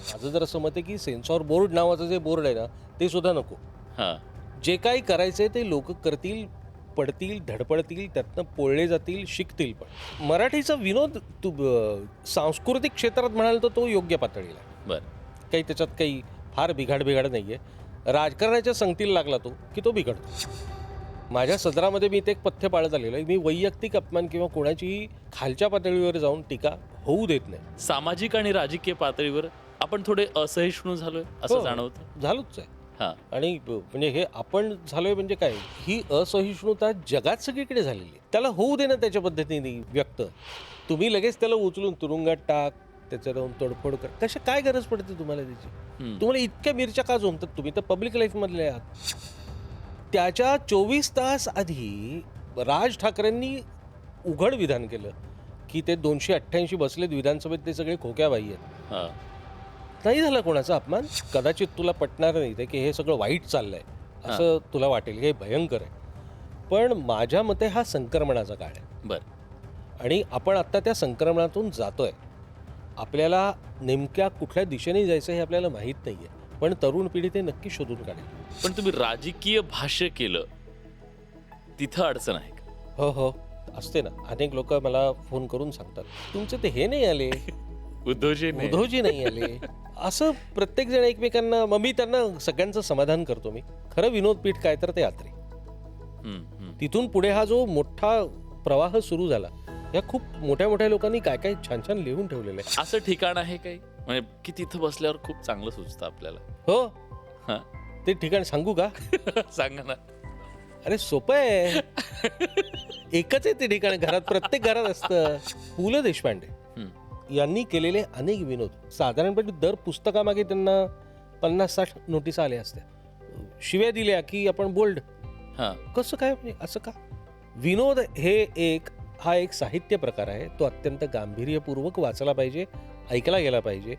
माझं जर असं मत आहे की सेन्सॉर बोर्ड नावाचं जे बोर्ड आहे ना ते सुद्धा नको. हां. जे काही करायचंय ते लोक करतील, पडतील, धडपडतील, त्यातनं पोळले जातील, शिकतील. पण मराठीचा विनोद सांस्कृतिक क्षेत्रात म्हणाल तर तो योग्य पातळीला आहे. बरं. काही त्याच्यात काही फार बिघाड नाही आहे. राजकारणाच्या संगतीला लागला तो की तो बिघडतो. माझ्या सदरामध्ये मी ते एक पथ्य पाळत आलेलं आहे. मी वैयक्तिक अपमान किंवा कोणाचीही खालच्या पातळीवर जाऊन टीका होऊ देत नाही. सामाजिक आणि राजकीय पातळीवर आपण थोडे असहिष्णू झालोय असं हो, जाणवतं. झालोच आहे. हां. आणि म्हणजे हे आपण झालोय म्हणजे काय, ही असहिष्णुता जगात सगळीकडे झालेली आहे. त्याला होऊ दे ना त्याच्या पद्धतीने व्यक्त. तुम्ही लगेच त्याला उचलून तुरुंगात टाक, त्याचं जाऊन तोडफोड कर, कशा काय गरज पडते तुम्हाला त्याची? तुम्हाला इतक्या मिरच्या का जमतात? तुम्ही तर पब्लिक लाईफमधले आहात. त्याच्या 24 तास आधी राज ठाकरेंनी उघड विधान केलं की ते 288 बसलेत विधानसभेत, ते सगळे खोक्याबाई आहेत. हां. नाही झाला कोणाचा अपमान. कदाचित तुला पटणार नाही ते की हे सगळं वाईट चाललंय असं तुला वाटेल, हे भयंकर आहे. पण माझ्या मते हा संक्रमणाचा काळ आहे बरं. आणि आपण आत्ता त्या संक्रमणातून जातोय. आपल्याला नेमक्या कुठल्या दिशेने जायचं हे आपल्याला माहीत नाही आहे, पण तरुण पिढी ते नक्की शोधून काढेल. पण तुम्ही राजकीय भाष्य केलं तिथं अडचण आहे का? हो हो, असते ना. अनेक लोक मला फोन करून सांगतात तुमचे ते हे नाही आले, उद्धवजी नाही आले. असं प्रत्येक जण एकमेकांना. मग मी त्यांना सगळ्यांचं समाधान करतो. मी खरं विनोदपीठ काय तर ते यात्रे. तिथून पुढे हा जो मोठा प्रवाह सुरू झाला, या खूप मोठ्या मोठ्या लोकांनी काय काय छान छान लिहून ठेवलेलं आहे. असं ठिकाण आहे काही म्हणजे की तिथं बसल्यावर खूप चांगलं सुचतं आपल्याला? हो, हां. ते ठिकाण सांगू का? सांगा ना. अरे सोपं आहे. एकच आहे ते ठिकाण. घरात, प्रत्येक घरात असतं. पु ल देशपांडे यांनी केलेले अनेक विनोद. साधारणपणे दर पुस्तकामागे त्यांना 50-60 नोटिसा आल्या असत्या, शिव्या दिल्या की आपण बोल्ड. हां. कसं काय म्हणजे असं का? विनोद हा एक साहित्य प्रकार आहे. तो अत्यंत गांभीर्यपूर्वक वाचला पाहिजे, ऐकला गेला पाहिजे.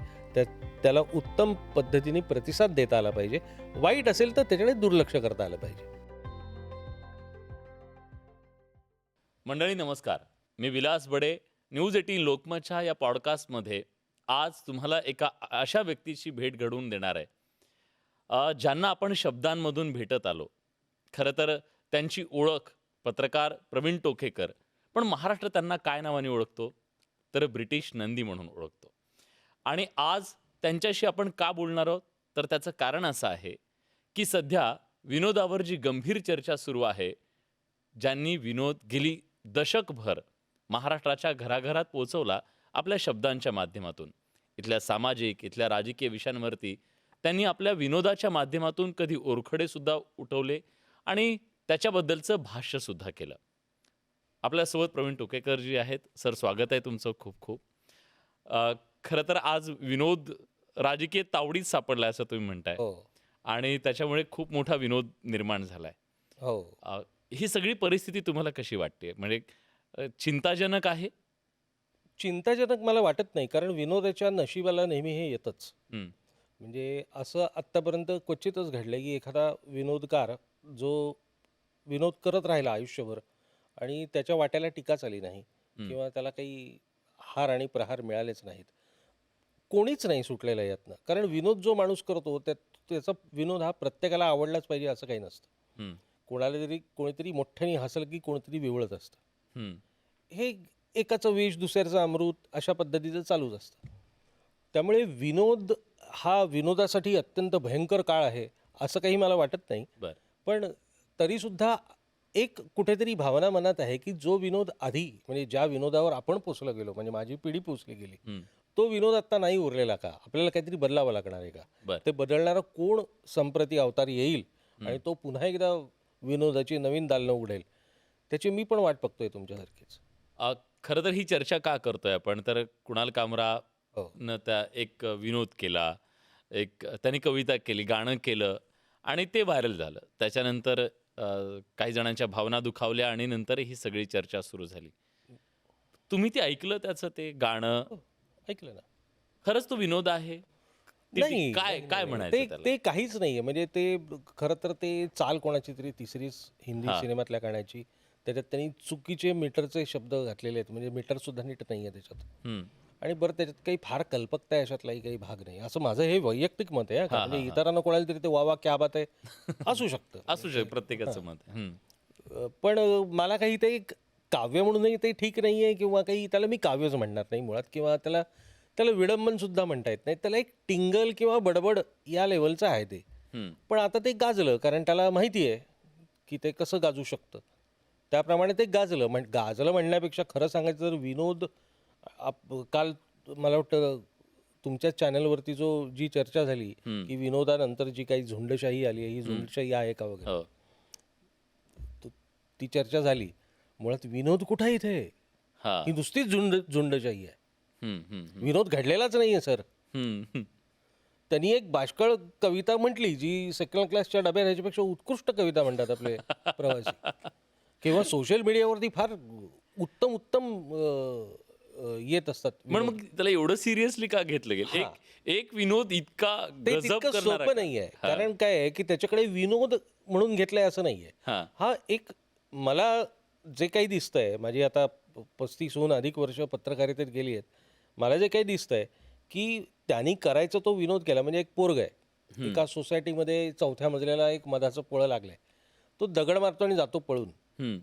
त्याला उत्तम पद्धतीने प्रतिसाद देता आला पाहिजे. वाईट असेल तर त्याच्याकडे दुर्लक्ष करता आलं पाहिजे. मंडळी नमस्कार, मी विलास बडे. न्यूज 18 लोकमतच्या या पॉडकास्टमध्ये आज तुम्हाला एका अशा व्यक्तीची भेट घडवून देणार आहे ज्यांना आपण शब्दांमधून भेटत आलो. खरं तर त्यांची ओळख पत्रकार प्रवीण टोकेकर, पण महाराष्ट्र त्यांना काय नावाने ओळखतो तर ब्रिटिश नंदी म्हणून ओळखतो. आणि आज त्यांच्याशी आपण का बोलणार आहोत तर त्याचं कारण असं आहे की सध्या विनोदावर जी गंभीर चर्चा सुरू आहे, ज्यांनी विनोद गेली दशकभर महाराष्ट्राच्या घराघरात पोहोचवला आपल्या शब्दांच्या माध्यमातून. इथल्या सामाजिक, इथल्या राजकीय विषयांवरती त्यांनी आपल्या विनोदाच्या माध्यमातून कधी ओरखडेसुद्धा उठवले आणि त्याच्याबद्दलचं भाष्यसुद्धा केलं. आपल्यासोबत प्रवीण टोकेकर जी आहेत. सर, स्वागत आहे तुमचं खूप खूप. खरं तर आज विनोद राजकीय तावडीत सापडला असं तुम्ही म्हणताय. हो आणि त्याच्यामुळे खूप मोठा विनोद निर्माण झालाय. हो. ही सगळी परिस्थिती तुम्हाला कशी वाटते? म्हणजे चिंताजनक आहे? चिंताजनक मला वाटत नाही, कारण विनोदाच्या नशिबाला नेहमी हे येतच. म्हणजे असं आत्तापर्यंत क्वचितच घडलं की एखादा विनोदकार जो विनोद करत राहिला आयुष्यभर आणि त्याच्या वाट्याला टीकाच आली नाही किंवा त्याला काही हार आणि प्रहार मिळालेच नाहीत. कोणीच नाही सुटलेलं आहे यातनं. कारण विनोद जो माणूस करतो त्याचा विनोद हा प्रत्येकाला आवडलाच पाहिजे असं काही नसतं. कोणीतरी मोठ्याने हसल की कोणीतरी विवळत असतं. हे एकाचं विष दुसऱ्याचं अमृत अशा पद्धतीचं चालूच असतं. त्यामुळे विनोद हा विनोदासाठी अत्यंत भयंकर काळ आहे असं काही मला वाटत नाही. पण तरीसुद्धा एक कुठेतरी भावना मनात आहे की जो विनोद आधी, म्हणजे ज्या विनोदावर आपण पोचलो गेलो, म्हणजे माझी पिढी पोचली गेली, तो विनोद आता नाही उरलेला का? आपल्याला काहीतरी बदलावं लागणार आहे का? ते बदलणारा कोण संप्रती अवतार येईल आणि तो पुन्हा एकदा विनोदाची नवीन दालनं उघडेल, त्याची मी पण वाट बघतोय तुमच्यासारखीच. खरं तर ही चर्चा का करतोय आपण तर कुणाल कामरा न त्या एक विनोद केला, एक त्यांनी कविता केली, गाणं केलं आणि ते व्हायरल झालं. त्याच्यानंतर काही जणांच्या भावना दुखावल्या आणि नंतर ही सगळी चर्चा सुरू झाली. तुम्ही ते ऐकलं, त्याचं ते गाणं ऐकलं ना? खरंच तो विनोद आहे? नाही, काय काय म्हणायचं त्याला? ते काहीच नाहीये. म्हणजे ते खरं तर ते चाल कोणाची तरी तिसरीच हिंदी सिनेमातल्या गाण्याची, त्याच्यात त्यांनी चुकीचे मीटरचे शब्द घातलेले आहेत. म्हणजे मीटर सुद्धा नीट नाहीये त्याच्यात. आणि बरं त्याच्यात काही फार कल्पकता याच्यातलाही काही भाग नाही, असं माझं हे वैयक्तिक मत आहे. हां, म्हणजे हां, इतरांना कोणाला तरी ते वा वा क्या बात आहे असू शकतं. असू शकतं प्रत्येकाचं मत आहे. पण मला काही ते एक काव्य म्हणूनही ते ठीक नाही आहे किंवा काही त्याला मी काव्यच म्हणणार नाही मुळात, किंवा त्याला त्याला विडंबनसुद्धा म्हणता येत नाही. त्याला एक टिंगल किंवा बडबड या लेवलचं आहे ते. पण आता ते गाजलं कारण त्याला माहिती आहे की ते कसं गाजू शकतं. त्याप्रमाणे ते गाजलं. गाजलं म्हणण्यापेक्षा खरं सांगायचं तर विनोद काल मला वाटतं तुमच्याच चॅनलवरती जी चर्चा झाली की विनोदानंतर जी काही झुंडशाही आली आहे, ही झुंडशाही आहे का वगैरे, हो. ती चर्चा झाली. मुळात विनोद कुठे इथे? हां. ही नुसतीच झुंडशाही आहे. हं, हं, हं. विनोद घडलेलाच नाहीये सर. हं, हं. त्यांनी एक बाष्कळ कविता म्हटली जी सेकंड क्लासच्या डब्यात ह्याच्यापेक्षा उत्कृष्ट कविता म्हणतात आपले प्रवासी. किंवा सोशल मीडियावरती फार उत्तम उत्तम येत असतात पण विनोद. मग त्याला एवढं सिरियसली का घेतलं गेलं? हां. एक विनोद इतका ते गजब तितकं करणारा सोपं का? नाहीये. हां. कारण काय आहे की त्याच्याकडे विनोद म्हणून घेतलाय असं नाहीये. हां. हा एक मला जे काही दिसतंय, माझी आता 35हून अधिक वर्ष पत्रकारितेत गेली आहेत. मला जे काही दिसतंय की त्यांनी करायचा तो विनोद केला. म्हणजे एक पोरग आहे, एका सोसायटीमध्ये 4थ्या मजल्याला एक मधाचं पोळं लागलंय. तो दगड मारतो आणि जातो पळून.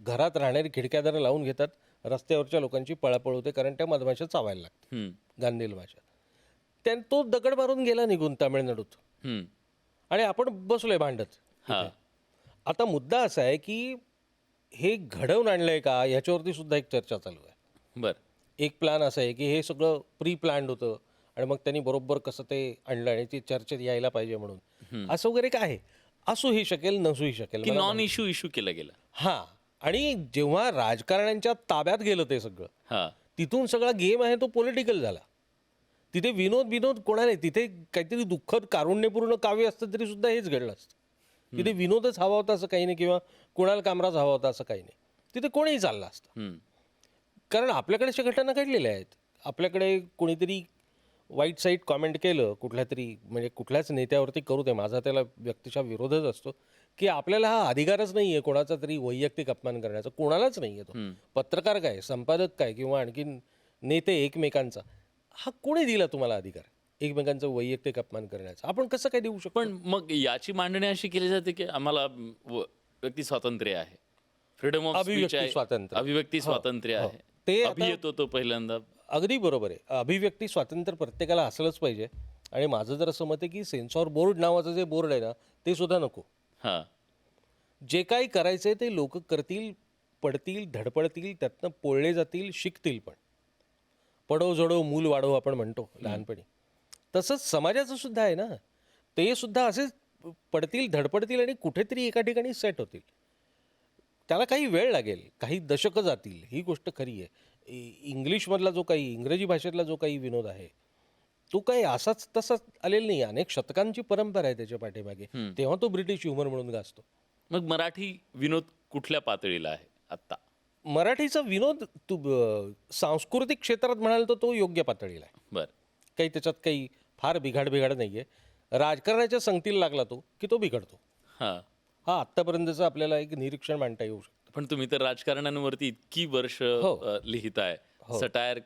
घरात राहणारी खिडक्यादारं लावून घेतात. रस्त्यावरच्या लोकांची पळापळ होते कारण त्या मधमाशा चावायला लागतात, हं, गांधील माशा. तो दगड मारून गेला निघून तामिळनाडूत हं. आणि आपण बसलोय भांडत इथे. हां. आता मुद्दा असा आहे की हे घडवून आणलंय का ह्याच्यावरती सुद्धा एक चर्चा चालू आहे. बरं. एक प्लॅन असं आहे की हे सगळं प्री प्लॅन्ड होतं आणि मग त्यांनी बरोबर कसं ते आणलं आणि ते चर्चेत यायला पाहिजे म्हणून असं वगैरे काय आहे. असूही शकेल नसूही शकेल की मला नॉन इश्यू केलं गेलं. हां. आणि जेव्हा राजकारण्यांच्या ताब्यात गेलं ते सगळं, हां. तिथून सगळा गेम आहे तो पॉलिटिकल झाला. तिथे विनोद कोणाला, तिथे काहीतरी दुःखद कारुण्यपूर्ण काव्य असतं तरी सुद्धा हेच घडलं असतं. तिथे विनोदच हवा होता असं काही नाही, किंवा कुणाल कामराज हवा होता असं काही नाही. तिथे कोणीही चाललं असतं. हं. कारण आपल्याकडे अशा घटना घडलेल्या आहेत. आपल्याकडे कोणीतरी वाईट साईट कॉमेंट केलं कुठल्या तरी, म्हणजे कुठल्याच नेत्यावरती करू दे, माझा त्याला व्यक्तिशः विरोधच असतो की आपल्याला हा अधिकारच नाही आहे कोणाचा तरी वैयक्तिक अपमान करण्याचा. कोणालाच नाही आहे तो. पत्रकार काय, संपादक काय, किंवा आणखीन नेते एकमेकांचा, हा कोणी दिला तुम्हाला अधिकार एकमेकांचा वैयक्तिक अपमान करण्याचा? आपण कसं काय देऊ शकतो? पण मग याची मांडणी अशी केली जाते की आम्हाला व्यक्ती स्वातंत्र्य आहे, फ्रीडम ऑफ स्पीच अभिव्यक्ती आहे, स्वातंत्र्य. अभिव्यक्ती स्वातंत्र्य हो. आहे. ते अभि आता येतो तो पहिल्यांदा. अगदी बरोबर आहे. अभिव्यक्ती स्वातंत्र्य प्रत्येकाला असलंच पाहिजे. आणि माझं जर असं मत आहे की सेन्सॉर बोर्ड नावाचं जे बोर्ड आहे ना, ते सुद्धा नको. हां. जे काही करायचंय ते लोक करतील, पडतील, धडपडतील, त्यातनं पोळले जातील, शिकतील पण. पडो जडो मूल वाढो आपण म्हणतो लहानपणी. तसंच समाजाचं सुद्धा आहे ना. ते सुद्धा असेच पडतील, धडपडतील आणि कुठेतरी एका ठिकाणी सेट होतील. त्याला काही वेळ लागेल, काही दशकं जातील, ही गोष्ट खरी आहे. इंग्लिशमधला जो काही, इंग्रजी भाषेतला जो काही विनोद आहे, तो काही असाच तसाच आलेला नाही. अनेक शतकांची परंपरा आहे त्याच्या पाठीमागे. तेव्हा तो ब्रिटिश ह्युमर म्हणून गाजतो. मग मराठी विनोद कुठल्या पातळीला आहे आत्ता? मराठीचा विनोद सांस्कृतिक क्षेत्रात म्हणाल तर तो योग्य पातळीला आहे. बरं. काही त्याच्यात काही फार बिघाड नाही आहे. राजकारणाच्या संगतीला लागला तो की तो बिघडतो. हां. हा आत्तापर्यंतचं आपल्याला एक निरीक्षण मांडता येऊ शकतं. पण तुम्ही तर राजकारण्यांवरती इतकी वर्ष हो. लिहिताय, सटायर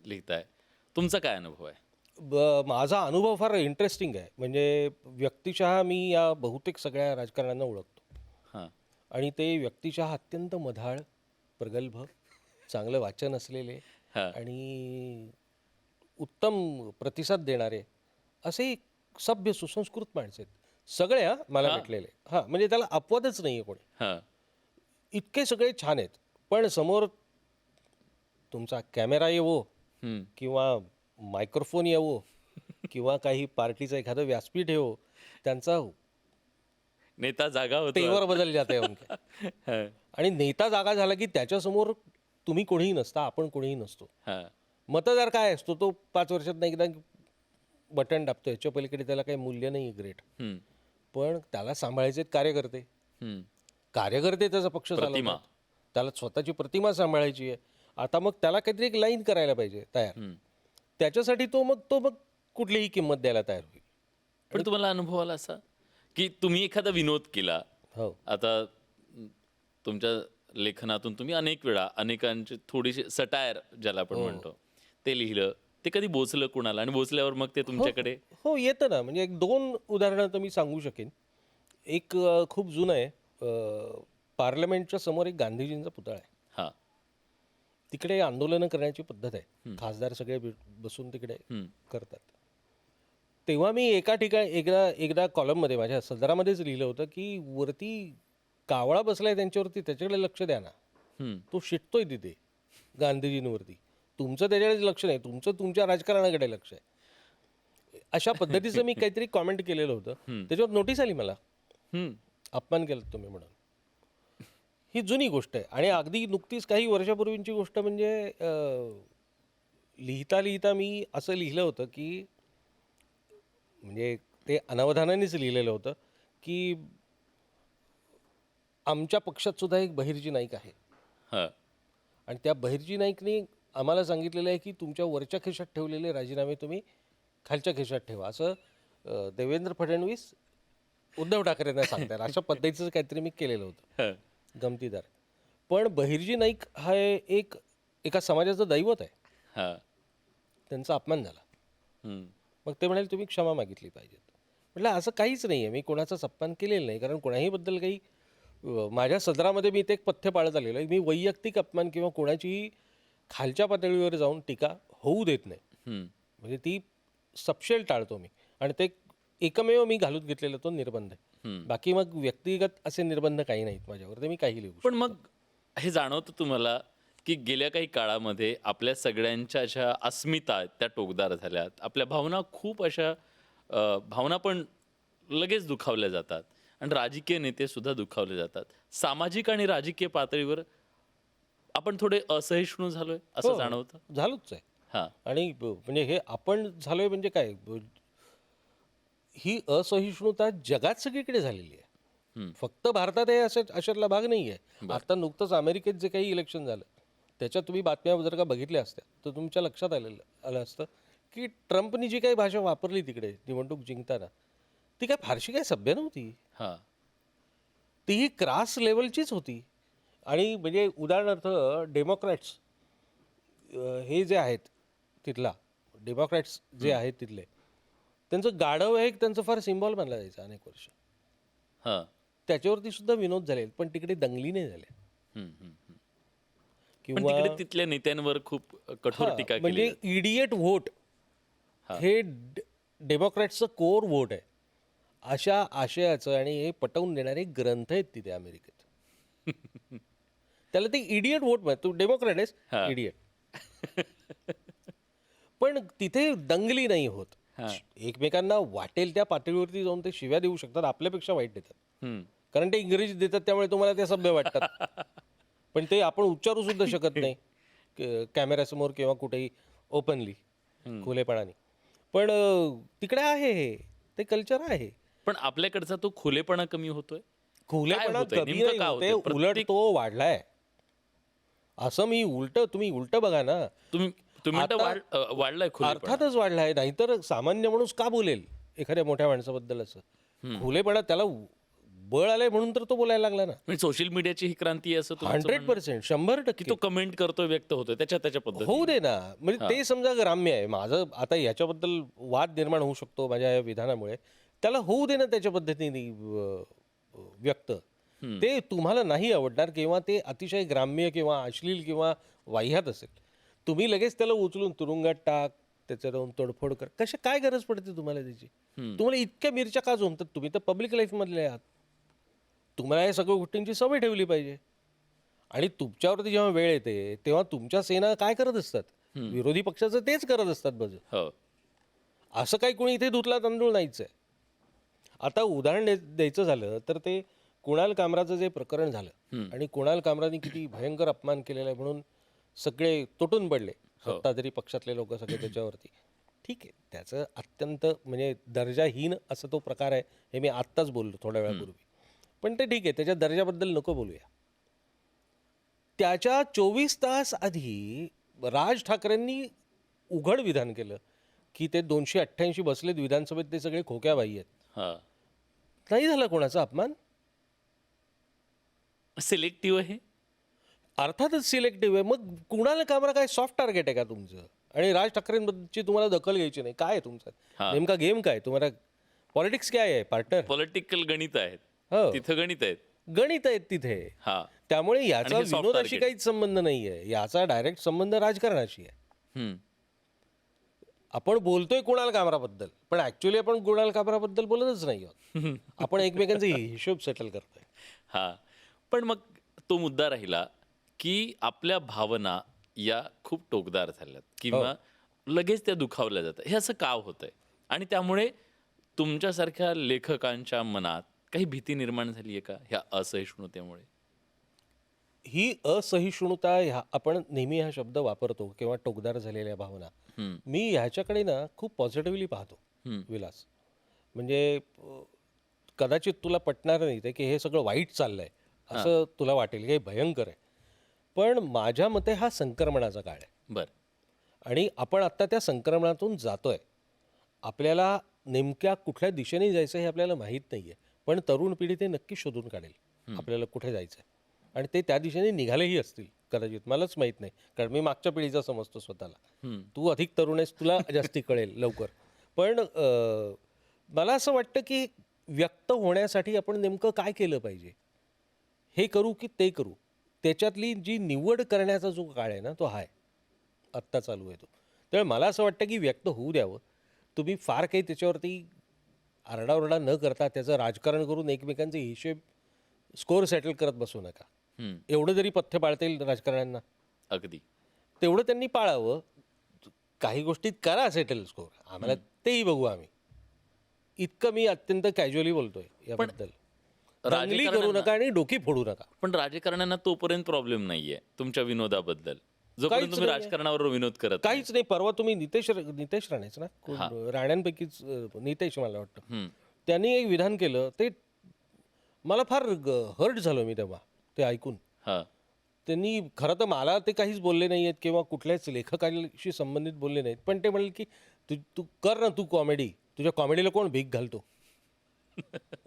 लिहिताय, तुमचा काय अनुभव आहे? माझा अनुभव फार इंटरेस्टिंग आहे. म्हणजे व्यक्तिशः मी या बहुतेक सगळ्या राजकारण्यांना ओळखतो. हां. आणि ते व्यक्तिशः अत्यंत मधाळ, प्रगल्भ, चांगलं वाचन असलेले हां. आणि उत्तम प्रतिसाद देणारे असे सभ्य सुसंस्कृत माणसं आहेत सगळे. मला हां. भेटलेले. हां, म्हणजे त्याला अपवादच नाही आहे कोणी. हां. इतके सगळे छान आहेत. पण समोर तुमचा कॅमेरा येवो हं. किंवा मायक्रोफोन येवो किंवा काही पार्टीचं एखादं व्यासपीठ येवो, त्यांचा नेता जागा होतो. तेवर बदल जाते उनका. हां. आणि नेता जागा झाला की त्याच्यासमोर तुम्ही कोणीही नसता, आपण कोणीही नसतो. हां. मतदार काय असतो, तो 5 वर्षात एकदा बटन दाबतो. याच्या पलीकडे त्याला काही मूल्य नाही ग्रेट. हं. पण त्याला सांभाळायचे कार्यकर्ते. हं. कार्यकर्ते त्याचा पक्ष प्रतिमा. चालवतात. त्याला स्वतःची प्रतिमा सांभाळायची आहे. आता मग त्याला काहीतरी एक लाईन करायला पाहिजे तयार. त्याच्यासाठी तो मग कुठलीही किंमत द्यायला तयार होईल. पण तुम्हाला अनुभव आला असा की तुम्ही एखादा विनोद केला, हो. आता तुमच्या लेखनातून तुम्ही अनेक वेळा अनेकांची थोडीशी सटायर ज्याला आपण म्हणतो ते लिहिलं, ते कधी बोचलं कुणाला आणि बोचल्यावर मग ते तुमच्याकडे हो येतं ना. म्हणजे एक 2 उदाहरणं तर मी सांगू शकेन. एक खूप जुनं आहे. पार्लमेंटच्या समोर एक गांधीजींचा पुतळा आहे. हां. तिकडे आंदोलनं करण्याची पद्धत आहे. खासदार सगळे बसून तिकडे करतात. तेव्हा मी एका ठिकाणी एकदा कॉलममध्ये माझ्या सदरामध्येच लिहिलं होतं, की वरती कावळा बसलाय त्यांच्यावरती, त्याच्याकडे लक्ष द्या ना. तो शिटतोय तिथे गांधीजींवरती. तुमचं त्याच्याकडे लक्ष नाही, तुमचं तुमच्या राजकारणाकडे लक्ष आहे. अशा पद्धतीचं मी काहीतरी कॉमेंट केलेलं होतं. त्याच्यावर नोटीस आली मला, अपमान केला तुम्ही म्हणून. ही जुनी गोष्ट आहे आणि अगदी नुकतीच काही वर्षापूर्वीची गोष्ट म्हणजे लिहिता लिहिता मी असं लिहिलं होतं की म्हणजे ते अनावधानानेच लिहिलेलं होतं की आमच्या पक्षात सुद्धा एक बहिर्जी नाईक आहे हां. आणि त्या बहिर्जी नाईकने आम्हाला सांगितलेलं आहे की तुमच्या वरच्या खिशात ठेवलेले राजीनामे तुम्ही खालच्या खिशात ठेवा, असं देवेंद्र फडणवीस उद्धव ठाकरेंना सांगतात. अशा पद्धतीचं काहीतरी मी केलेलं होतं, गमतीदार. पण बहिर्जी नाईक हा एका समाजाचं दैवत आहे. हां. त्यांचा अपमान झाला. मग ते म्हणाले तुम्ही क्षमा मागितली पाहिजेत. म्हटलं असं काहीच नाही आहे, मी कोणाचाच अपमान केलेला नाही. कारण कोणाहीबद्दल काही माझ्या सदरामध्ये मी ते एक पथ्य पाळत आलेलं आहे. मी वैयक्तिक अपमान किंवा कोणाचीही खालच्या पातळीवर जाऊन टीका होऊ देत नाही. म्हणजे ती सपशेल टाळतो मी आणि ते एकमेव मी घालून घेतलेला तो निर्बंध आहे. बाकी मग व्यक्तिगत असे निर्बंध काही नाहीत माझ्यावर, ते मी काही लिहू शकतो. पण मग हे जाणवतं तुम्हाला की गेल्या काही काळामध्ये आपल्या सगळ्यांच्या अशा अस्मिता आहेत त्या टोकदार झाल्यात, आपल्या भावना खूप अशा भावना पण लगेच दुखावल्या जातात आणि राजकीय नेते सुद्धा दुखावले जातात. सामाजिक आणि राजकीय पातळीवर आपण थोडे असहिष्णू झालोय असं जाणवतं. झालोच आहे. हां. आणि म्हणजे हे आपण झालोय म्हणजे काय, ही असहिष्णुता जगात सगळीकडे झालेली आहे. फक्त भारतात आहे असं अशातला भाग नाही आहे. आता नुकतंच अमेरिकेत जे काही इलेक्शन झालं त्याच्यात तुम्ही बातम्या जर का बघितल्या असत्या तर तुमच्या लक्षात आलं असतं की ट्रम्पनी जी काही भाषा वापरली तिकडे निवडणूक जिंकताना ती काय फारशी काय सभ्य नव्हती. हां. तीही क्रास लेवलचीच होती. आणि म्हणजे उदाहरणार्थ डेमोक्रॅट्स हे जे आहेत तिथला डेमोक्रॅट्स जे आहेत तिथले, त्यांचं गाढव हे त्यांचं फार सिम्बॉल मानलं जायचं अनेक वर्ष. हां. त्याच्यावरती सुद्धा विनोद झाले, पण तिकडे दंगली नाही झाल्या. पण तिकडे तिथल्या नेत्यांवर खूप कठोर टीका केली म्हणजे इडियट व्होट हे डेमोक्रॅट्सचं कोर व्होट आहे अशा आशयाचं, आणि हे पटवून देणारे ग्रंथ आहेत तिथे अमेरिकेत. त्याला ते इडियट व्होट म्हणतात. तू डेमोक्रॅट आहेस, इडियट. पण तिथे दंगली नाही होत. एकमेकांना वाटेल त्या पातळीवरती जाऊन ते शिव्या देऊ शकतात, आपल्यापेक्षा वाईट देतात. कारण ते इंग्रजी देतात त्यामुळे तुम्हाला ते सभ्य वाटतात. पण ते आपण उच्चारू सुद्धा शकत नाही कॅमेऱ्यासमोर किंवा कुठेही ओपनली खुलेपणाने. पण तिकडे आहे हे, ते कल्चर आहे. पण आपल्याकडचा तो खुलेपणा कमी होतोय. खुलेपणा होतंय? कमी नेमकं नाही का होते, होतंय? उलट तो वाढलाय. असं मी तुम्ही उलट बघा ना. तुम्ही म्हणता वाढलाय खुलेपणा. अर्थातच वाढलाय, नाहीतर सामान्य माणूस का बोलेल एखाद्या मोठ्या माणसाबद्दल असं. खुलेपणा त्याला बळ आलंय म्हणून तर तो बोलायला लागला ना. म्हणजे सोशल मीडियाची ही क्रांती आहे असं तुमचं म्हणणं? 100%, 100%. की तो कमेंट करतोय, व्यक्त होतोय त्याच्या पद्धतीने. होऊ दे ना. म्हणजे ते समजा ग्राम्य आहे माझं, आता याच्याबद्दल वाद निर्माण होऊ शकतो माझ्या या विधानामुळे, त्याला होऊ दे ना त्याच्या पद्धतीने व्यक्त. ते तुम्हाला नाही आवडणार किंवा ते अतिशय ग्राम्य किंवा अश्लील किंवा वाह्यात असेल, तुम्ही लगेच त्याला उचलून तुरुंगात टाक, त्याचं जाऊन तोडफोड कर. काय गरज पडते तुम्हाला त्याची? तुम्हाला इतक्या मिरच्या का जमतात? तुम्ही तर पब्लिक लाईफमधले आहात. तुम्हाला या सगळ्या गोष्टींची सवय ठेवली पाहिजे. आणि तुमच्यावरती जेव्हा वेळ येते तेव्हा तुमच्या सेना काय करत असतात? विरोधी पक्षाचं तेच करत असतात बज. असं काही कोणी इथे धुतला तांदूळ नाहीच आहे. आता उदाहरण द्यायचं झालं तर ते कुणाल कामराचं जे प्रकरण झालं आणि कुणाल कामराने किती भयंकर अपमान केलेला आहे म्हणून सगळे तुटून पडले, सत्ताधारी पक्षातले लोक सगळे त्याच्यावरती. ठीक आहे, त्याचं अत्यंत म्हणजे दर्जाहीन असं तो प्रकार आहे, हे मी आत्ताच बोललो थोड्या वेळापूर्वी. पण ते ठीक आहे, त्याच्या दर्जाबद्दल नको बोलूया. त्याच्या 24 तास आधी राज ठाकरेंनी उघड विधान केलं की ते 288 बसलेत विधानसभेत, ते सगळे खोक्याबाई आहेत. नाही झाला कोणाचा अपमान. सिलेक्टिव्ह आहे. अर्थातच सिलेक्टिव्ह आहे. मग कुणाल कामरा काय सॉफ्ट टार्गेट आहे का तुमचं? आणि राज ठाकरेंबद्दलची तुम्हाला दखल घ्यायची नाही. काय आहे तुमचा हा. नेमका गेम काय तुम्हाला? पॉलिटिक्स काय आहे पार्टनर? पॉलिटिकल गणित आहेत, हो, तिथं गणित आहेत. गणित आहेत तिथे. हा. त्यामुळे याचा हे soft विनोदाशी target. काहीच संबंध नाहीये. याचा डायरेक्ट संबंध राजकारणाशी आहे. हम्म. आपण बोलतोय कुणाल कामराबद्दल, पण ऍक्च्युली आपण कुणाल कामराबद्दल बोलतच नाही आहोत. आपण एकमेकांचे हिशोब सेटल करतोय. हा. पण मग तो मुद्दा राहिला की आपल्या भावना या खूप टोकदार झाल्यात किंवा लगेच त्या दुखावल्या जातात. हे असं का होतंय? आणि त्यामुळे तुमच्यासारख्या लेखकांच्या मनात काही भीती निर्माण झाली आहे का ह्या असहिष्णुतेमुळे? ही असहिष्णुता आपण नेहमी हा शब्द वापरतो किंवा टोकदार झालेल्या भावना. हम्म. मी ह्याच्याकडे ना खूप पॉझिटिव्हली पाहतो हम्म. विलास. म्हणजे कदाचित तुला पटणार नाही ते की हे सगळं वाईट चाललंय असं तुला वाटेल, हे भयंकर आहे. पण माझ्या मते हा संक्रमणाचा काळ आहे बर. आणि आपण आत्ता त्या संक्रमणातून जातोय. आपल्याला नेमक्या कुठल्या दिशेने जायचं हे आपल्याला माहीत नाही आहे, पण तरुण पिढी ते नक्की शोधून काढेल आपल्याला कुठे जायचं आहे. आणि ते त्या दिशेने निघालेही असतील कदाचित, मलाच माहीत नाही, कारण मी मागच्या पिढीचा समजतो स्वतःला. तू अधिक तरुण आहेस, तुला जास्ती कळेल लवकर. पण मला असं वाटतं की व्यक्त होण्यासाठी आपण नेमकं काय केलं पाहिजे, हे करू की ते करू, त्याच्यातली जी निवड करण्याचा जो काळ आहे ना तो हा आहे, आत्ता चालू आहे तो. त्यामुळे मला असं वाटतं की व्यक्त होऊ द्यावं. तुम्ही फार काही त्याच्यावरती आरडाओरडा न करता त्याचं राजकारण करून एकमेकांचे हिशेब स्कोअर सेटल करत बसू नका. हम्म. एवढं जरी पथ्य पाळता येईल राजकारण्यांना अगदी. तेवढं त्यांनी पाळावं. काही गोष्टीत करा सेटल स्कोअर, आम्हाला तेही बघू आम्ही. इतकं मी अत्यंत कॅज्युअली बोलतोय याबद्दल. दंगली करू नका आणि डोकी फोडू नका. पण राजकारण्यांना तोपर्यंत प्रॉब्लेम नाहीये तुमच्या विनोदाबद्दल, जोपर्यंत काहीच तुम्ही नाहीये. राजकारणावर विनोद करत नाही. काहीच नाही. परवा तुम्ही नितेश राणेच ना, राण्यांपैकीच नितेश मला वाटतं, हम्म. त्यांनी एक विधान केलं, ते मला फार हर्ट झालो मी तेव्हा ते ऐकून. हा. त्यांनी खरं तर मला ते काहीच बोलले नाही आहेत किंवा कुठल्याच लेखकाशी संबंधित बोलले नाहीत, पण ते म्हणाले की तू तू कर ना, तू कॉमेडी, तुझ्या कॉमेडीला कोण भीक घालतो,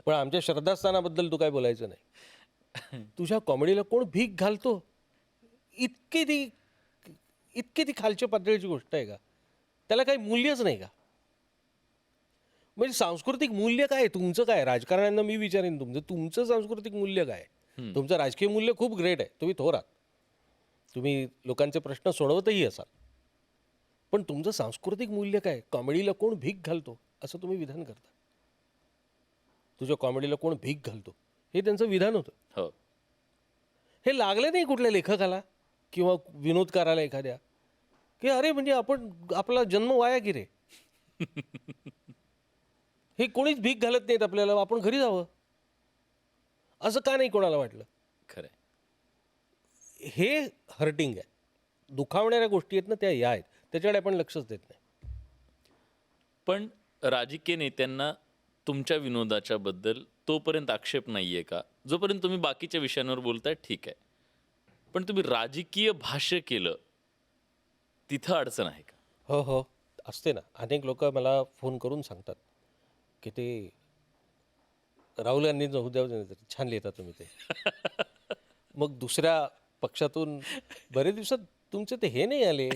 पण आमच्या श्रद्धास्थानाबद्दल तू काय बोलायचं नाही. तुझ्या कॉमेडीला कोण भीक घालतो, इतकी ती खालच्या पातळीची गोष्ट आहे का? त्याला काही मूल्यच नाही का? म्हणजे सांस्कृतिक मूल्य काय आहे तुमचं? काय राजकारण्यांना मी विचारेन, तुमचं सांस्कृतिक मूल्य काय आहे? तुमचं राजकीय मूल्य खूप ग्रेट आहे, तुम्ही थोर आहात, तुम्ही लोकांचे प्रश्न सोडवतही असाल, पण तुमचं सांस्कृतिक मूल्य काय? कॉमेडीला कोण भीक घालतो असं तुम्ही विधान करता. तुझ्या कॉमेडीला कोण भीक घालतो हे त्यांचं विधान होतं. हो. हे लागलं नाही कुठल्या लेखकाला किंवा विनोदकाराला एखाद्या की अरे म्हणजे आपला जन्म वाया की रे, हे कोणीच भीक घालत नाहीत आपल्याला, आपण घरी जावं, असं का नाही कोणाला वाटलं? खरंय. हे हर्टिंग आहे. दुखावणाऱ्या गोष्टी आहेत ना त्या या आहेत, त्याच्याकडे आपण लक्षच देत नाही. पण राजकीय नेत्यांना तुमच्या विनोदाच्या बद्दल तोपर्यंत आक्षेप नाहीये का जोपर्यंत तुम्ही बाकीच्या विषयांवर बोलताय? ठीक आहे, पण तुम्ही राजकीय भाष्य केलं तिथं अडचण आहे का? हो हो, असते ना. अनेक लोक मला फोन करून सांगतात की ते राहुल गांधी छान लिहिता तुम्ही ते. मग दुसऱ्या पक्षातून बरेच दिवसात तुमचे ते हे नाही आले,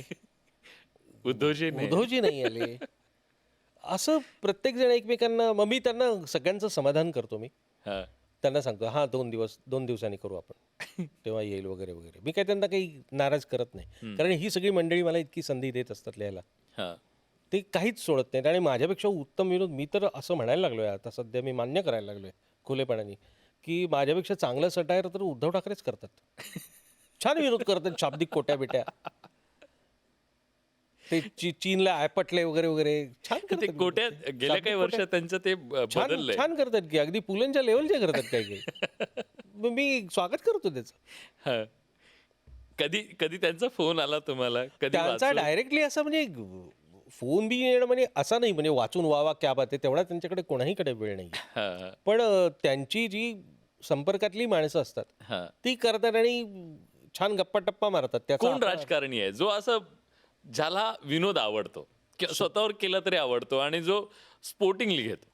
उद्धवजी नाही आले, असं प्रत्येक जण एकमेकांना. मग मी त्यांना सगळ्यांचं समाधान करतो. मी हा. त्यांना सांगतो हां 2 दिवसांनी करू आपण, तेव्हा येईल वगैरे वगैरे. मी काय त्यांना काही नाराज करत नाही, कारण ही सगळी मंडळी मला इतकी संधी देत असतात लिहायला, हा. ते काहीच सोडत नाहीत. आणि माझ्यापेक्षा उत्तम विनोद, मी तर असं म्हणायला लागलो आहे आता सध्या, मी मान्य करायला लागलो आहे खुलेपणाने की माझ्यापेक्षा चांगलं सटायर तर उद्धव ठाकरेच करतात. छान विनोद करतात, शाब्दिक कोट्या बिट्या, ते चीनला आपटले वगैरे वगैरे, छान ते करतात. कोट्यात गेल्या काही शाब्दिक वर्षात कोट्या त्यांचं ते छान बदललंय. छान करतात की अगदी पुलंच्या लेवलचे करतात काही काही. मग मी स्वागत करतो त्याचं. हा. कधी कधी त्यांचा फोन आला तुम्हाला? कधी त्यांचा वाचून? डायरेक्टली असा म्हणजे फोन बी येणं म्हणजे असा नाही, म्हणजे वाचून वावा क्या बात आहे, तेवढा त्यांच्याकडे कोणाहीकडे वेळ नाही. हा, हा, पण त्यांची जी संपर्कातली माणसं असतात हा. ती करतात आणि छान गप्पा टप्पा मारतात. त्याचा कोण राजकारणी आहे जो असं ज्याला विनोद आवडतो किंवा स्वतःवर केला तरी आवडतो आणि जो स्पोर्टिंगली घेतो?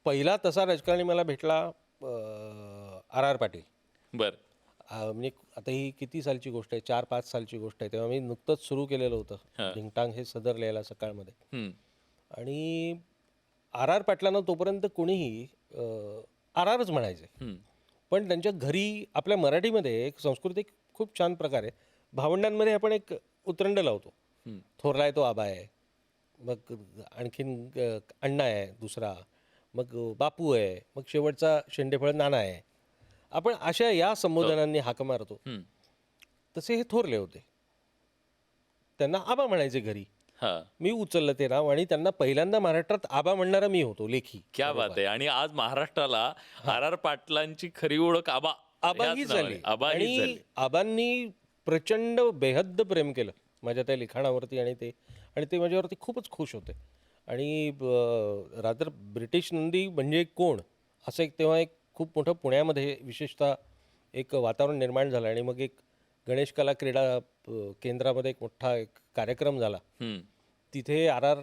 पहिला तसा राजकारणी मला भेटला आर आर पाटील. बर. म्हणजे आता ही किती सालची गोष्ट आहे, 4-5 सालची गोष्ट आहे. तेव्हा मी नुकतंच सुरू केलेलं होतं ढिंगटांग हे सदर लिहायला सकाळमध्ये. हम्म, आणि आर आर पाटलांना तोपर्यंत कोणीही आर आरच म्हणायचे. हम्म, पण त्यांच्या घरी आपल्या मराठीमध्ये एक संस्कृती खूप छान प्रकारे भावंडांमध्ये आपण एक उतरंड लावतो. हम्म. थोरला आहे तो आबा आहे, मग आणखीन अण्णा आहे दुसरा, मग बापू आहे, मग शेवटचा शेंडेफळ नाना आहे. आपण अशा या संबोधनांनी हाक मारतो. हम्म. तसे हे थोरले होते, त्यांना आबा म्हणायचे घरी. हा, मी उचललं ते नाव आणि त्यांना पहिल्यांदा महाराष्ट्रात आबा म्हणणारा मी होतो, लेखी. क्या बात आहे. आणि आज महाराष्ट्राला आर आर पाटलांची खरी ओळख आबा आबा ह्याच हीच नावाने. झाली. आबा हीच आणि झाली. आबांनी प्रचंड बेहद्द प्रेम केलं माझ्या त्या लिखाणावरती. आणि ते माझ्यावरती खूपच खुश होते. आणि रादर ब्रिटिश नंदी म्हणजे कोण असं एक तेव्हा एक खूप मोठं पुण्यामध्ये विशेषतः एक वातावरण निर्माण झालं. आणि मग एक गणेश कला क्रीडा केंद्रामध्ये एक मोठा एक कार्यक्रम झाला. हम्म, तिथे आर आर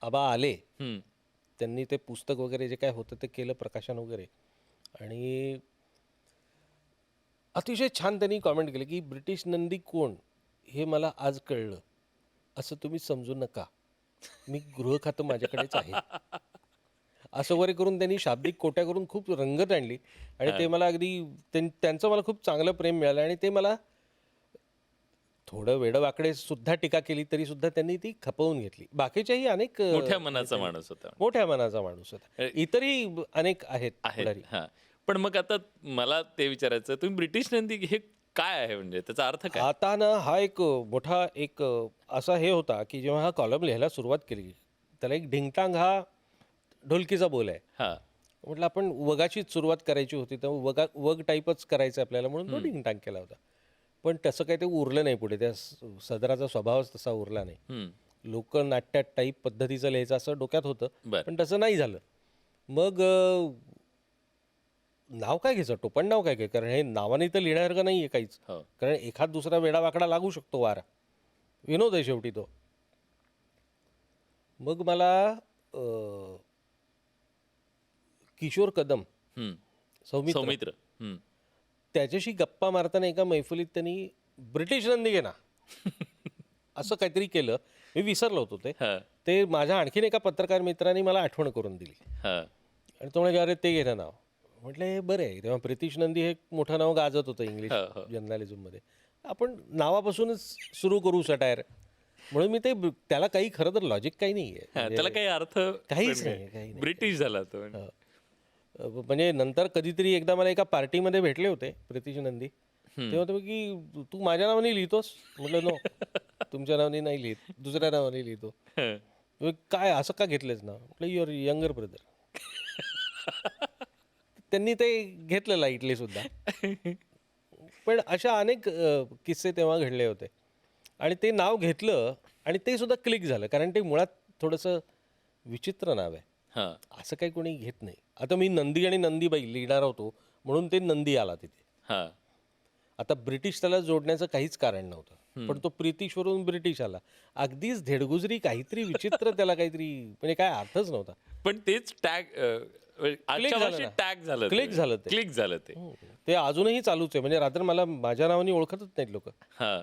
आबा आले. हम्म, त्यांनी ते पुस्तक वगैरे जे काय होतं ते केलं प्रकाशन वगैरे. आणि अतिशय छान त्यांनी कॉमेंट केलं की ब्रिटिश नंदी कोण हे मला आज कळलं, असं तुम्ही समजू नका, मी गृह खातं माझ्याकडेच आहे. असं वगैरे करून त्यांनी शाब्दिक कोट्या करून खूप रंगत आणली. आणि ते मला अगदी त्यांचं मला खूप चांगलं प्रेम मिळालं. आणि ते मला थोडं वेडवाकडे सुद्धा टीका केली तरी सुद्धा त्यांनी ती खपवून घेतली. बाकीच्याही अनेक मोठ्या मनाचा माणूस होता. मोठ्या मनाचा माणूस होता. इतरही अनेक आहेत आहे. पुढारी. हा, पण मग आता मला ते विचारायचं, तुम्ही ब्रिटिश नंदी हे काय आहे, म्हणजे त्याचा अर्थ काय? आता ना हा एक मोठा एक असा हे होता की जेव्हा हा कॉलम लिहायला सुरुवात केली, त्याला एक ढिंगटांग हा ढोलकीचा बोल आहे. हा, म्हटलं आपण वगाचीच सुरुवात करायची होती, तर वग टाईपच करायचं आपल्याला, म्हणून तो ढिंगटांग केला होता. पण तसं काही ते उरलं नाही पुढे. त्या सदराचा स्वभावच तसा उरला नाही. हम्म, लोकनाट्य टाईप पद्धतीचं लिहायचं असं डोक्यात होतं, बर, पण तसं नाही झालं. मग नाव काय घ्यायचं, टोपण नाव काय घ्यायचं, कारण हे नावाने तर लिहिण्यासारखं नाही आहे काहीच. हो, कारण एखाद दुसरा वेडावाकडा लागू शकतो वारा. विनोद आहे शेवटी तो. मग मला किशोर कदम, हम्म, सौमित्र, सौमित्र, हम्म, त्याच्याशी गप्पा मारताना एका मैफिलीत त्यांनी ब्रिटिश नंदी घे ना असं काहीतरी केलं. मी विसरलो होतो ते. हा, ते माझ्या आणखीन एका पत्रकार मित्रांनी मला आठवण करून दिली. हा, आणि तो म्हणजे अरे ते घे ना नाव. म्हटलं हे बरं आहे. तेव्हा प्रितिश नंदी हे मोठं नाव गाजत होतं इंग्लिश हो, हो. जर्नलिझममध्ये. आपण नावापासूनच सुरू करू सटायर. म्हणून मी त्याला काही खरं तर लॉजिक काही नाही हा, आहे. त्याला काही अर्थ काहीच पण नाही, काही नाही. ब्रिटिश झाला तो. म्हणजे नंतर कधीतरी एकदा मला एका पार्टीमध्ये भेटले होते प्रितिश नंदी. तेव्हा तो की तू माझ्या नावाने लिहितोस. म्हटलं नो, तुमच्या नावाने नाही लिहित, दुसऱ्या नावाने लिहितो. हं. काय असं का घेतलंच ना. म्हटलं युअर यंगर ब्रदर. त्यांनी ते घेतलं लाईटली सुद्धा. पण अशा अनेक किस्से तेव्हा घडले होते. आणि ते नाव घेतलं आणि ते सुद्धा क्लिक झालं, कारण ते मुळात थोडंसं विचित्र नाव आहे. हा, असं काही कोणी घेत नाही. आता मी नंदी आणि नंदीबाई लिहिणार होतो म्हणून ते नंदी आला तिथे. हा, आता ब्रिटिश त्याला जोडण्याचं काहीच कारण नव्हतं. पण तो प्रितिशवरून ब्रिटिश आला. अगदीच धेडगुजरी काहीतरी विचित्र त्याला काहीतरी म्हणजे काय अर्थच नव्हता. पण तेच टॅग आजच्या झालं भाषेत ना. टॅग झालं, क्लिक झालं ते. क्लिक झालं ते. ते अजूनही चालूच आहे. म्हणजे रात्र मला माझ्या नावाने ओळखतच नाहीत लोक, हा,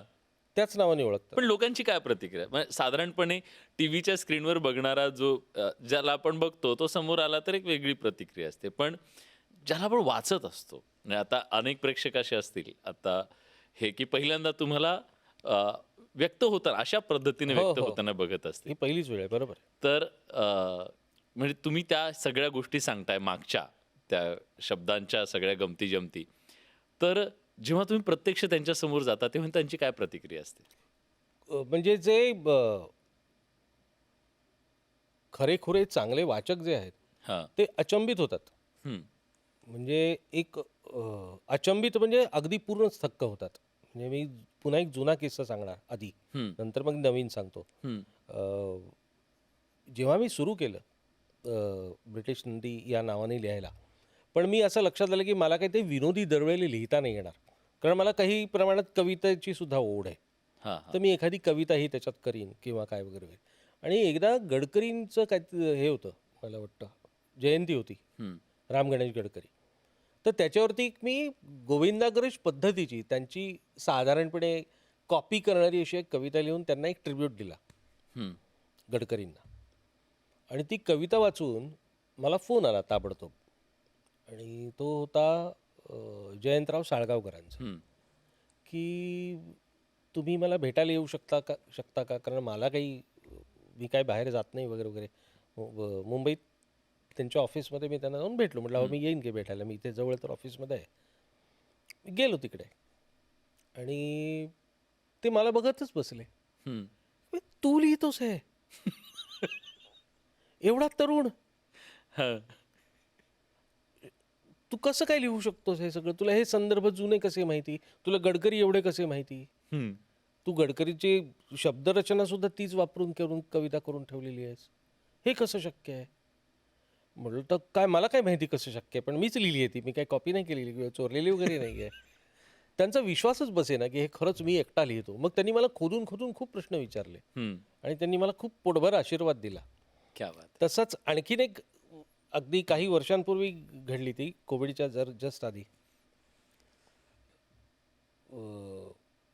त्याच नावाने ओळखतात. पण लोकांची काय प्रतिक्रिया, म्हणजे साधारणपणे टीव्हीच्या स्क्रीनवर बघणारा जो ज्याला आपण बघतो तो समोर आला तर एक वेगळी प्रतिक्रिया असते, पण ज्याला आपण वाचत असतो, म्हणजे आता अनेक प्रेक्षक असे असतील आता हे की पहिल्यांदा तुम्हाला व्यक्त होताना अशा पद्धतीने हो, व्यक्त हो. होताना बघत असतील, ही पहिलीच वेळ आहे. बरोबर आहे. तर म्हणजे तुम्ही त्या सगळ्या गोष्टी सांगताय मागच्या त्या शब्दांच्या सगळ्या गमती जमती, तर जेव्हा तुम्ही प्रत्यक्ष त्यांच्या समोर जाता तेव्हा त्यांची काय प्रतिक्रिया असते? म्हणजे जे खरेखुरे चांगले वाचक जे आहेत हां, ते अचंबित होतात. हं, म्हणजे एक अचंबित म्हणजे अगदी पूर्णच थक्क होतात. म्हणजे मी पुन्हा एक जुना किस्सा सांगणार आधी, हं, नंतर मग नवीन सांगतो. हं, अ, जेव्हा मी सुरू केलं ब्रिटिश नंदी या नावाने लिहायला, पण मी असं लक्षात आलं की मला काही ते विनोदी दरवेळी लिहिता नाही येणार, कारण मला काही प्रमाणात कवितेची सुद्धा ओढ आहे. हां, हां, तर मी एखादी कविताही त्याच्यात करीन किंवा काय वगैरे वगैरे. आणि एकदा गडकरींचं काय हे होतं, मला वाटतं जयंती होती, हं, राम गणेश गडकरी. तर त्याच्यावरती एक मी गोविंदाग्रज पद्धतीची त्यांची साधारणपणे कॉपी करणारी अशी एक कविता लिहून त्यांना एक ट्रिब्यूट दिला हम्म. गडकरींना. आणि ती कविता वाचून मला फोन आला ताबडतोब, आणि तो होता जयंतराव साळगावकरांचा, हम्म. की तुम्ही मला भेटायला येऊ शकता का, कारण मला काही मी काय बाहेर जात नाही वगैरे वगैरे. मुंबईत त्यांच्या ऑफिसमध्ये मी त्यांना जाऊन भेटलो. म्हटलं अहो मी येईन की भेटायला, मी इथे जवळ तर ऑफिसमध्ये आहे. मी गेलो तिकडे आणि ते मला बघतच बसले. हम्म. तू लिहितोस हे एवढा तरुण, हा. तू कसं काय लिहू शकतोस हे सगळं, तुला हे संदर्भ जुने कसे माहिती, तुला गडकरी एवढे कसे माहिती, हम्म. तू गडकरीची शब्दरचना सुद्धा तीच वापरून करून कविता करून ठेवलेली आहेस, हे कसं शक्य आहे. म्हटलं तर काय मला काय माहिती कसं शक्य आहे, पण मीच लिहिली आहे ती, मी काय कॉपी नाही केलेली किंवा चोरलेली वगैरे नाही आहे. त्यांचा विश्वासच बसे ना की हे खरंच मी एकटा लिहितो. मग त्यांनी मला खोदून खोदून खूप प्रश्न विचारले हम्म. आणि त्यांनी मला खूप पोटभर आशीर्वाद दिला. क्या बात. तसंच आणखीन एक अगदी काही वर्षांपूर्वी घडली, ती कोविडच्या जस्ट आधी.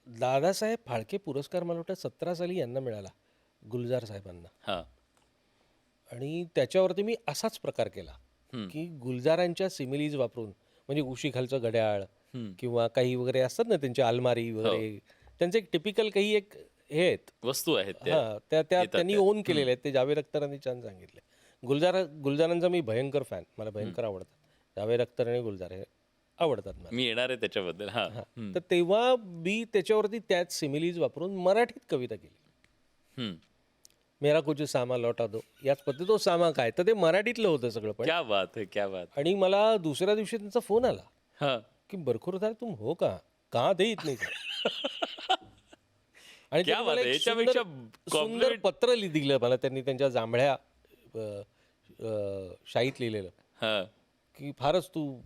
दादासाहेब फाळके पुरस्कार मला वाटतं 17 साली यांना मिळाला, गुलजार साहेबांना. हा. आणि त्याच्यावरती मी असाच प्रकार केला हम्म. की गुलजारांच्या सिमिलीज वापरून, म्हणजे उशीखालचं घड्याळ हम्म. किंवा काही वगैरे असतात ना त्यांची अलमारी वगैरे, त्यांचे एक टिपिकल काही एक हे आहेत. वस्तू आहेत त्या. हां, त्या येतात त्यांनी त्या. ओन केलेले आहेत. ते जावेद अख्तरांनी छान सांगितले. गुलजारांचा मी भयंकर फॅन, मला भयंकर आवडतात. जावेद अख्तर आणि गुलजार हे आवडतात मला. मी येणार आहे त्याच्याबद्दल. हा. तर तेव्हा मी त्याच्यावरती त्याच सिमिलीज वापरून मराठीत कविता केली. हम्म. मेरा कुछ सामा लौटा दो, याच पद्धती. तो सामा काय, तर ते मराठीतलं होतं सगळं पण. क्या बात है, क्या बात. आणि मला दुसऱ्या दिवशी त्यांचा फोन आला हा. की बरखुरदार तुम हो का, कहाँ थे इतने सारे? आणि क्या त्यांनी बात मला आहे. एक याच्यापेक्षा सुंदर compliment- पत्र दिलं मला त्यांनी, त्यांच्या जांभळ्या शाईत लिहिलेलं, हा. की फारच तू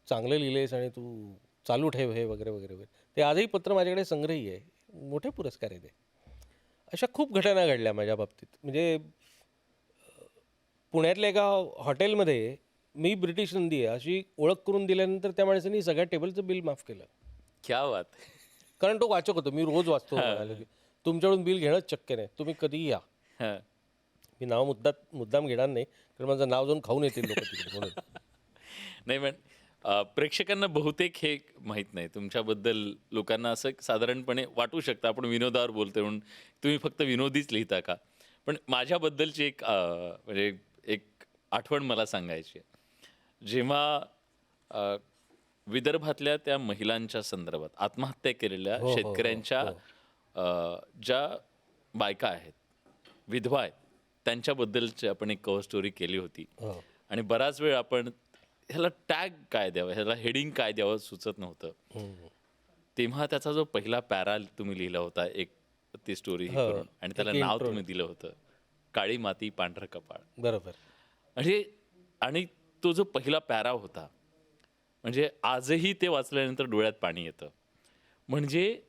चांगलं लिहिलेस आणि तू चालू ठेव हे वगैरे वगैरे वगैरे. ते आजही पत्र माझ्याकडे संग्रही आहे. मोठे पुरस्कार आहे ते. अशा खूप घटना घडल्या माझ्या बाबतीत. म्हणजे पुण्यातल्या एका हॉटेलमध्ये मी ब्रिटिश नंदी आहे अशी ओळख करून दिल्यानंतर त्या माणसांनी सगळ्या टेबलचं बिल माफ केलं. क्या बात. कारण तो वाचक होतो, मी रोज वाचतो. म्हणाले की तुमच्याकडून बिल घेणंच शक्य नाही, तुम्ही कधीही या. हा. मी नाव मुद्दाम घेणार नाही, कारण माझं नाव जाऊन खाऊन येतील लोक तिकडे म्हणून. नाही पण प्रेक्षकांना बहुतेक हे माहीत नाही तुमच्याबद्दल. लोकांना असं साधारणपणे वाटू शकतं आपण विनोदावर बोलतोय म्हणून तुम्ही फक्त विनोदीच लिहिता का. पण माझ्याबद्दलची एक म्हणजे एक आठवण मला सांगायची आहे. जेव्हा विदर्भातल्या त्या महिलांच्या संदर्भात आत्महत्या केलेल्या हो, हो, शेतकऱ्यांच्या ज्या बायका आहेत, विधवा आहेत, त्यांच्याबद्दलची आपण एक कव्हर स्टोरी केली होती. हो. आणि बराच वेळ आपण ह्याला टॅग काय द्यावं, ह्याला हेडिंग काय द्यावं सुचत नव्हतं. तेव्हा त्याचा जो पहिला पॅरा तुम्ही लिहिला होता एक ती स्टोरी ही करून, आणि त्याला नाव तुम्ही दिलं होतं काळी माती पांढरं कपाळ. बरोबर. म्हणजे आणि तो जो पहिला पॅरा होता, म्हणजे आजही ते वाचल्यानंतर डोळ्यात पाणी येतं. म्हणजे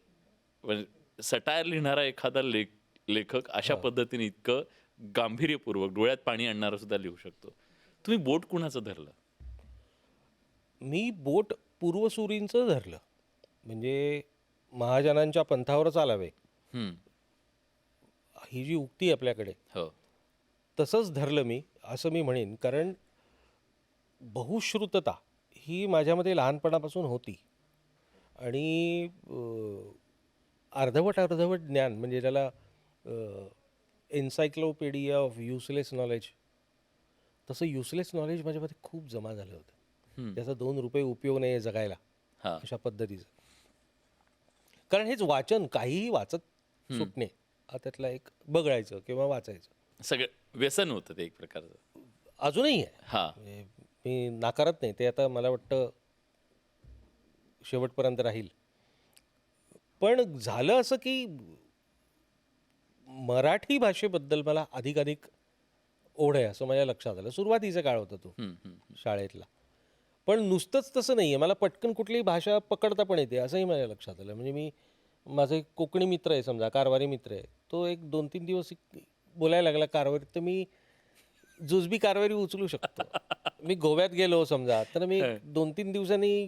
सटायर लिहिणारा एखादा लेखक अशा पद्धतीने इतकं गांभीर्यपूर्वक डोळ्यात पाणी आणणारं सुद्धा लिहू शकतो. तुम्ही बोट कुणाचं धरलं? मी बोट पूर्वसुरींचं धरलं, म्हणजे महाजनांच्या पंथावर चालावे हम्म. ही जी उक्ती आहे आपल्याकडे, हो. तसंच धरलं मी, असं मी म्हणेन. कारण बहुश्रुतता ही माझ्यामध्ये लहानपणापासून होती. आणि अर्धवट ज्ञान, म्हणजे त्याला एन्सायक्लोपीडिया ऑफ युसलेस नॉलेज, तसं युसलेस नॉलेज माझ्यामध्ये खूप जमा झालं होतं. त्याचा 2 रुपये उपयोग नाही आहे जगायला, हा. अशा पद्धतीचं. कारण हेच वाचन, काहीही वाचत सुटणे हा त्यातला एक बघायचं किंवा वाचायचं सगळं व्यसन होतं ते एक प्रकारचं. अजूनही आहे. हा. म्हणजे मी नाकारत नाही ते, आता मला वाटतं शेवटपर्यंत राहील. पण झालं असं की मराठी भाषेबद्दल मला अधिकाधिक ओढ आहे असं माझ्या लक्षात आलं. सुरुवातीचा काळ होता तो शाळेतला. पण नुसतंच तसं नाही आहे, मला पटकन कुठलीही भाषा पकडता पण येते असंही माझ्या लक्षात आलं. म्हणजे माझा एक कोकणी मित्र आहे, समजा कारवारी मित्र आहे, तो एक 2-3 दिवस बोलायला लागला कारवारीत, तर मी जुजबी कारवाई उचलू शकतो. मी गोव्यात गेलो समजा, तर मी 2-3 दिवसांनी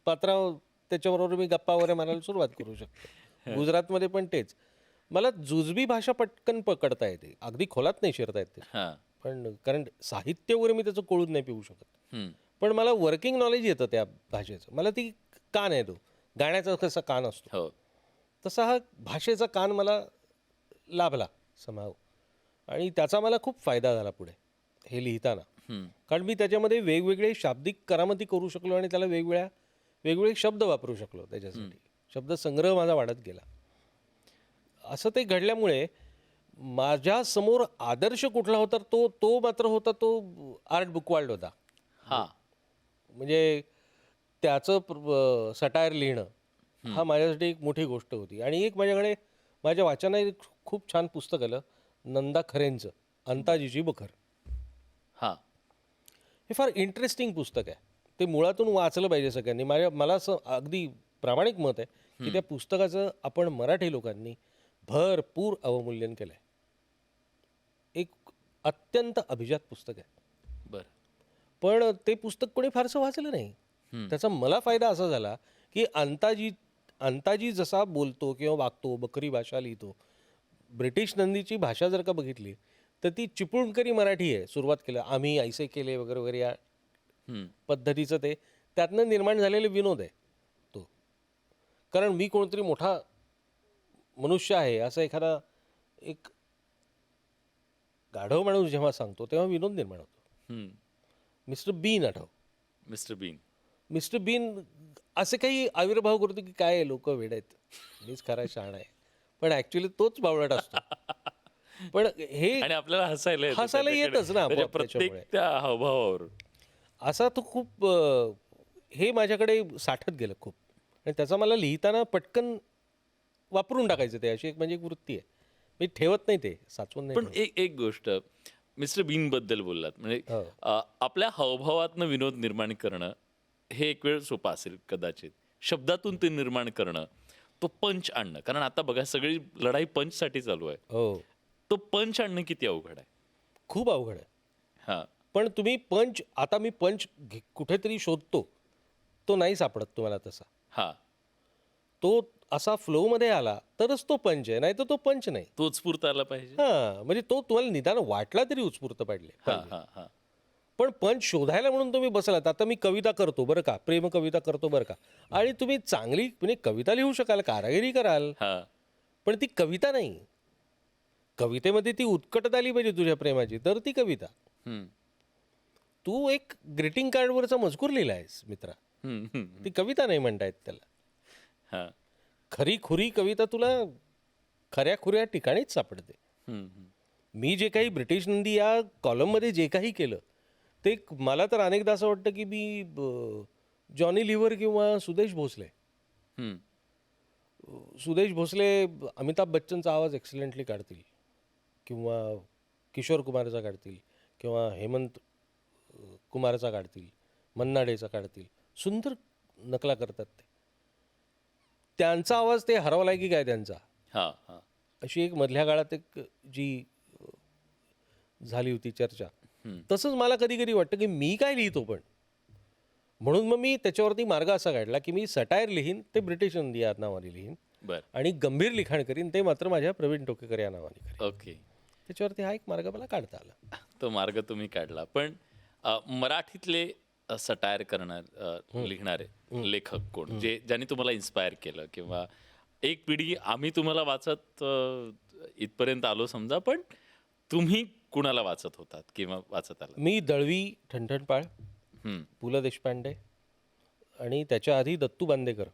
पात्राव त्याच्याबरोबर मी गप्पा वगैरे मारायला सुरुवात करू शकतो. गुजरातमध्ये पण तेच. मला जुजबी भाषा पटकन पकडता येते. अगदी खोलात नाही शिरता येते. हां. पण कारण साहित्य वगैरे मी त्याचं कोळून नाही पिऊ शकत. हं. पण मला वर्किंग नॉलेज येतं त्या भाषेचं. मला ती कान आहे तो. गाण्याचा कसा कान असतो. हो. तसा हा भाषेचा कान मला लाभला समाव आणि त्याचा मला खूप फायदा झाला पुढे हे लिहिताना. हं. कारण मी त्याच्यामध्ये वेगवेगळे शाब्दिक करामती करू शकलो आणि त्याला वेगवेगळे शब्द वापरू शकलो त्याच्यासाठी. शब्दसंग्रह माझा वाढत गेला. असं ते घडल्यामुळे माझ्यासमोर आदर्श कुठला होता तो मात्र होता तो आर्ट बुकवाल्ड होता. हां. म्हणजे त्याचं सटायर लिहिणं हा माझ्यासाठी एक मोठी गोष्ट होती. आणि एक माझ्याकडे माझ्या वाचनात एक खूप छान पुस्तक आलं नंदा खरेंचं अंताजीची बखर. हां. हे फार इंटरेस्टिंग पुस्तक आहे. ते मुळातून वाचलं पाहिजे सगळ्यांनी. मला असं अगदी प्रामाणिक मत आहे की त्या पुस्तकाचं आपण मराठी लोकांनी भरपूर अवमूल्यन केलं आहे. एक अत्यंत अभिजात पुस्तक आहे. बरं. पण ते पुस्तक कोणी फारसं वाचलं नाही. त्याचा मला फायदा असा झाला की अंताजी जसा बोलतो किंवा वागतो, बकरी भाषा लिहितो. ब्रिटिश नंदीची भाषा जर का बघितली तर ती चिपळूणकरी मराठी आहे. सुरुवात केलं आम्ही ऐसे केले वगैरे वगैरे या हं. पद्धतीचं ते त्यातनं निर्माण झालेले विनोद आहे तो. कारण मी कोणतरी मोठा मनुष्य आहे असं एखादा एक गाढव माणूस जेव्हा सांगतो तेव्हा विनोद निर्माण होतो. हं. मिस्टर बीन आठव. Mr Bean. मिस्टर बीन असे काही आविर्भाव करतो की काय लोक वेड आहेत, मीच खरा शहाणा आहे, पण ॲक्च्युली तोच बावळट असतो. पण हे आणि आपल्याला हसायला येतं हसायला त्याच्याकडे, येतच ना त्याच्या आपोआप प्रत्येक त्याच्यामुळे. त्या हावभावावरून. असा तो खूप हे माझ्याकडे साठत गेलं खूप आणि त्याचा मला लिहिताना पटकन वापरून टाकायचं ते अशी एक म्हणजे एक वृत्ती आहे. मी ठेवत नाही ते साचवून नाही पण ठेवत. एक गोष्ट मिस्टर बीन बद्दल बोललात म्हणजे हो. आपल्या हावभावातनं विनोद निर्माण करणं हे एक वेळ सोपं असेल कदाचित. शब्दातून ते निर्माण करणं, तो पंच आणणं, कारण आता बघा सगळी लढाई पंचसाठी चालू आहे. हो तो पंच आणणं किती अवघड आहे. खूप अवघड आहे. हां. पण तुम्ही पंच आता मी पंच कुठेतरी शोधतो तो नाही सापडत तुम्हाला तसा. हां. तो असा फ्लोमध्ये आला तरच तो पंच आहे, नाही तर तो पंच नाही. तो उत्स्फूर्त आला पाहिजे. हां म्हणजे तो तुम्हाला निदान वाटला तरी उत्स्फूर्त हां पाहिजे. हां हां. पण पंच शोधायला म्हणून तुम्ही बसलात. आता मी कविता करतो बरं का, प्रेम कविता करतो बरं का, आणि तुम्ही चांगली म्हणजे कविता लिहू शकाल, कारागिरी कराल, हां. पण ती कविता नाही. कवितेमध्ये ती उत्कटता आली पाहिजे तुझ्या प्रेमाची, तर ती कविता. हं. तू एक ग्रीटिंग कार्डवरचा मजकूर लिहिला आहेस मित्रा, हं, हं. ती कविता नाही म्हणतायत त्याला. हां. खरी खुरी कविता तुला खऱ्या खुऱ्या ठिकाणीच सापडते. हं, हं. मी जे काही ब्रिटिश नंदी या कॉलममध्ये जे काही केलं ते मला तर अनेकदा असं वाटतं की मी जॉनी लिव्हर किंवा सुदेश भोसले हं. सुदेश भोसले अमिताभ बच्चनचा आवाज एक्सलंटली काढतील किंवा किशोर कुमारचा काढतील किंवा हेमंत कुमारचा काढतील, मन्ना डेचा काढतील. सुंदर नकला करतात ते. त्यांचा आवाज ते हरवलाय की काय त्यांचा, हां हां. अशी एक मधल्या काळात एक जी झाली होती चर्चा. हं. तसंच मला कधी कधी वाटतं की मी काय लिहितो पण, म्हणून मग मी त्याच्यावरती मार्ग असा काढला की मी सटायर लिहीन ते ब्रिटिश नंदी या नावाने लिहीन बरं. आणि गंभीर लिखाण करीन ते मात्र माझ्या प्रवीण टोकेकर या नावाने करीन. ओके. त्याच्यावरती हा एक मार्ग मला काढता आला. तो मार्ग तुम्ही काढला. पण मराठीतले सटायर लिहिणारे लेखक कोण ज्यांनी तुम्हाला इन्स्पायर केलं, किंवा एक पिढी आम्ही तुम्हाला वाचत इथपर्यंत आलो समजा, पण तुम्ही कुणाला वाचत होतात किंवा वाचत आला? मी दळवी ठणठणपाळ, हं. पु ल देशपांडे आणि त्याच्या आधी दत्तू बांदेकर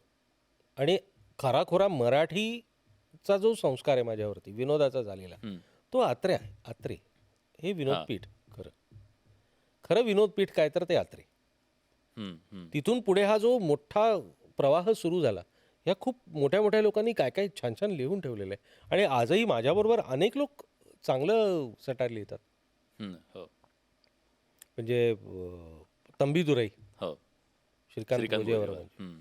आणि खराखोरा मराठीचा जो संस्कार आहे माझ्यावरती विनोदाचा झालेला हं. तो आत्रे आहे. आत्रे हे विनोदपीठ खरं विनोदपीठ काय तर ते आत्रे. हं, हं. तिथून पुढे हा जो मोठा प्रवाह सुरू झाला, ह्या खूप मोठ्या मोठ्या लोकांनी काय काय छान छान लिहून ठेवलेलं आहे आणि आजही माझ्याबरोबर अनेक लोक चांगलं सटायर लिहितात. हं. हो म्हणजे तंबी दुराई, हो. श्रीकांत श्रीकांत गोजेवर गोजेवर. हं.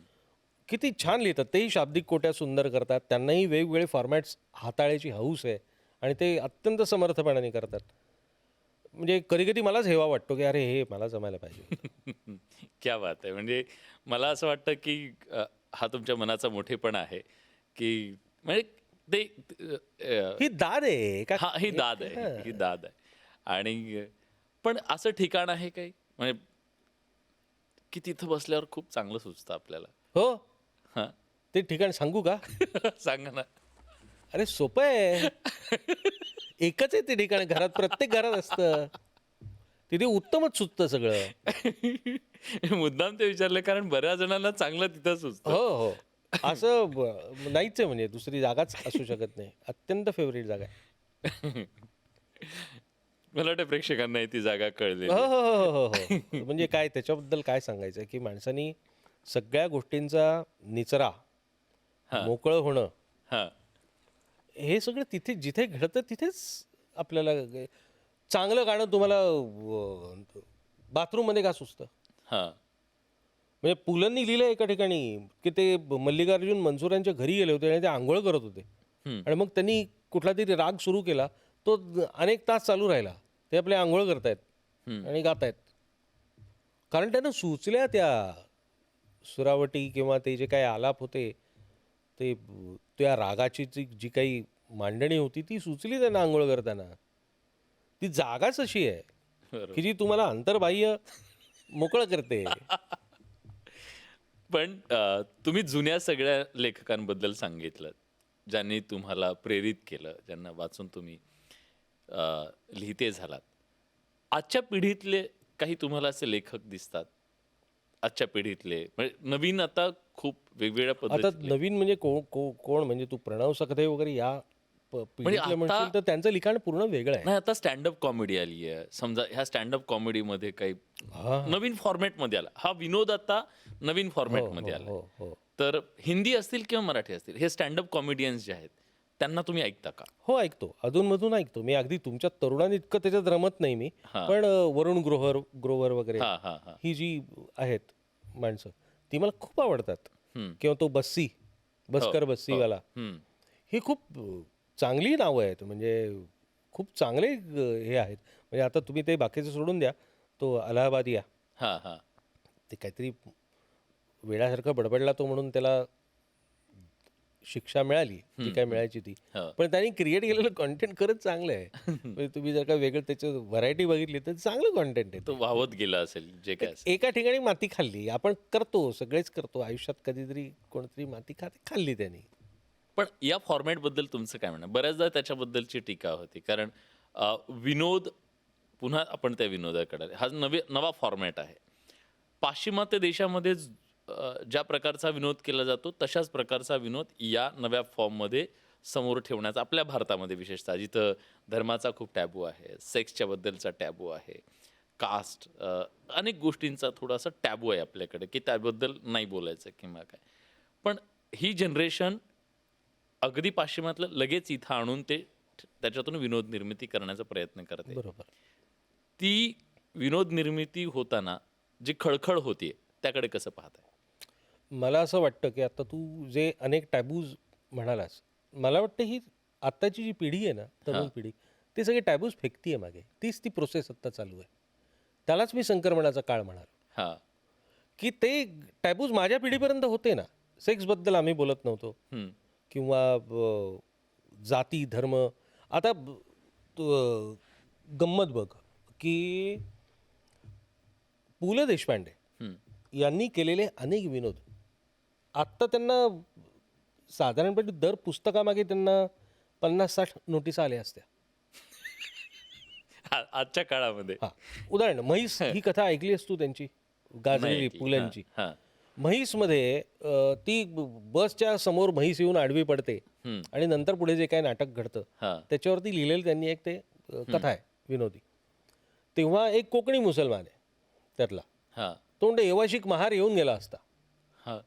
किती छान लिहितात. तेही शाब्दिक कोट्या सुंदर करतात. त्यांनाही वेगवेगळे फॉर्मॅट्स हाताळायची हौस आहे आणि ते अत्यंत समर्थपणाने करतात. म्हणजे कधी कधी मलाच हेवा वाटतो की अरे हे मला जमायला पाहिजे. क्या बात आहे. म्हणजे मला असं वाटतं की हा तुमच्या मनाचा मोठेपणा आहे की म्हणजे ते ही दाद आहे का? हा ही दाद आहे, ही दाद आहे. आणि पण असं ठिकाण आहे काही म्हणजे की तिथं बसल्यावर खूप चांगलं सुचतं आपल्याला? हो, हां. ते ठिकाण सांगू का? सांगा ना. अरे सोपं आहे. एकच आहे ते ठिकाण, घरात प्रत्येक घरात असतं. तिथे उत्तमच सुचतं सगळं. मुद्दाम ते विचारले कारण बऱ्याच जणांना चांगलं तिथं सुचतं. हो, हो. असं नाहीच आहे म्हणजे दुसरी जागाच असू शकत नाही. अत्यंत फेव्हरेट जागा आहे. मला वाटतं प्रेक्षकांनाही ती जागा हो, कळलेली हो, आहे. हो, हो, हो, हो. म्हणजे काय त्याच्याबद्दल काय सांगायचं की माणसानी सगळ्या गोष्टींचा निचरा, हां, मोकळं होणं, हां, हे सगळं तिथे जिथे घडतं तिथेच आपल्याला चांगलं गाणं तुम्हाला बाथरूममध्ये का सुचतं? हां. म्हणजे पुलंनी लिहिलं एका ठिकाणी की ते मल्लिकार्जुन मनसुरांच्या घरी गेले होते आणि ते आंघोळ करत होते हं, आणि मग त्यांनी कुठला तरी राग सुरू केला, तो अनेक तास चालू राहिला. ते आपले आंघोळ करतायत हं. आणि गातायत. कारण त्यांना सुचल्या त्या सुरावटी किंवा ते जे काही आलाप होते, ते त्या रागाची जी जी काही मांडणी होती ती सुचली त्यांना आंघोळ करताना. ती जागाच अशी आहे की बरोबर. जी तुम्हाला अंतर्बाह्य मोकळं करते. पण तुम्ही जुन्या सगळ्या लेखकांबद्दल सांगितलं, ज्यांनी तुम्हाला प्रेरित केलं, ज्यांना वाचून तुम्ही लिहिते झालात. आजच्या पिढीतले काही तुम्हाला असे लेखक दिसतात? आजच्या पिढीतले म्हणजे नवीन आता खूप वेगवेगळ्या आता पद्धतीतले. नवीन म्हणजे कोण म्हणजे तू प्रणव सखदे वगैरे या म्हणजे पिढीतले आता म्हणशील तर त्यांचं लिखाण पूर्ण वेगळं आहे. नाही आता स्टँडअप कॉमेडी आली आहे. समजा ह्या स्टँडअप कॉमेडीमध्ये काही हां. नवीन फॉर्मॅटमध्ये आला. हा विनोद आता नवीन हो, फॉर्मॅटमध्ये हो, आलाय. हो, हो. तर हिंदी असतील किंवा मराठी असतील, हे स्टँडअप कॉमेडियन्स जे आहेत, त्यांना तुम्ही ऐकता का? हो, ऐकतो. अधूनमधून ऐकतो. मी अगदी तुमच्या तरुणांइतकं त्याच्यात रमत नाही मी. हां. पण वरुण ग्रोव्हर वगैरे हां, हां, हां. ही जी आहेत माणसं, ती मला खूप आवडतात. हं. किंवा तो बस्सी, हो, बस्कर हो. बस्सीवाला. हं. ही खूप चांगली नावं आहेत. म्हणजे खूप चांगले हे आहेत. म्हणजे आता तुम्ही ते बाकीचं सोडून द्या. तो अलाहाबादिया, हां, हां. ते काहीतरी वेड्यासारखा बडबडला तो म्हणून त्याला शिक्षा मिळाली, जी हं, काय हं. मिळायची ती. हो. पण त्यांनी क्रिएट केलेलं कंटेंट खरंच चांगलं आहे. म्हणजे तुम्ही जर का वेगळं त्याचं व्हरायटी बघितली तर चांगलं कंटेंट आहे तो ते. वाहवत गेला असेल, जे काय असेल. एका ठिकाणी माती खाल्ली. आपण करतो, सगळेच करतो. आयुष्यात कधीतरी कोणतरी माती खाल्ली त्यांनी. पण या फॉर्मॅटबद्दल तुमचं काय म्हणणं? बऱ्याचदा त्याच्याबद्दलची टीका होती. कारण विनोद पुन्हा आपण त्या विनोदाकडे आले. हा नवा फॉर्मॅट आहे. पाश्चिमात्य देशामध्ये ज्या प्रकारचा विनोद केला जातो, तशाच प्रकारचा विनोद या नव्या फॉर्ममध्ये समोर ठेवण्याचा आपल्या भारतामध्ये विशेषतः जिथं धर्माचा खूप टॅबू आहे, सेक्सच्या बद्दलचा टॅबू आहे, कास्ट अनेक गोष्टींचा थोडासा टॅबू आहे आपल्याकडे, की त्याबद्दल नाही बोलायचं किंवा काय. पण ही जनरेशन अगदी पाश्चिमातलं लगेच इथं आणून ते त्याच्यातून विनोद निर्मिती करण्याचा प्रयत्न करते. बरोबर. ती विनोद निर्मिती होताना जी खळखळ होतीये त्याकडे कसं पाहताय? मला असं वाटतं, की आता तू जे अनेक टॅबूज म्हणालास, मला वाटतं ही आत्ताची जी पिढी आहे ना, तरुण हां. पिढी, ती सगळी टॅबूज फेकतीये मागे. तीच ती प्रोसेस आत्ता चालू आहे. त्यालाच मी संक्रमणाचा काळ म्हणालो, हां. की ते टॅबूज माझ्या पिढीपर्यंत होते ना. सेक्सबद्दल आम्ही बोलत नव्हतो हं. किंवा जाती, धर्म. आता गंमत बघ, की पु. ल. देशपांडे हं. यांनी केलेले अनेक विनोद आत्ता त्यांना साधारणपणे दर पुस्तकामागे त्यांना 50-60 नोटिसा आल्या असत्या. आजच्या काळामध्ये हां. उदाहरण म्हैस ही कथा ऐकलीस तू त्यांची? नाही गाजलेली ऐकली. पुलंची. हां. म्हैसमध्ये ती बसच्या समोर म्हैस येऊन आडवी पडते हं. आणि नंतर पुढे जे काही नाटक घडतं हां. त्याच्यावरती लिहिलेलं त्यांनी एक ते कथा आहे विनोदी. तेव्हा एक कोकणी मुसलमान आहे त्यातला. हां. तो म्हणतो येवाशिक महार येऊन गेला असता. हां.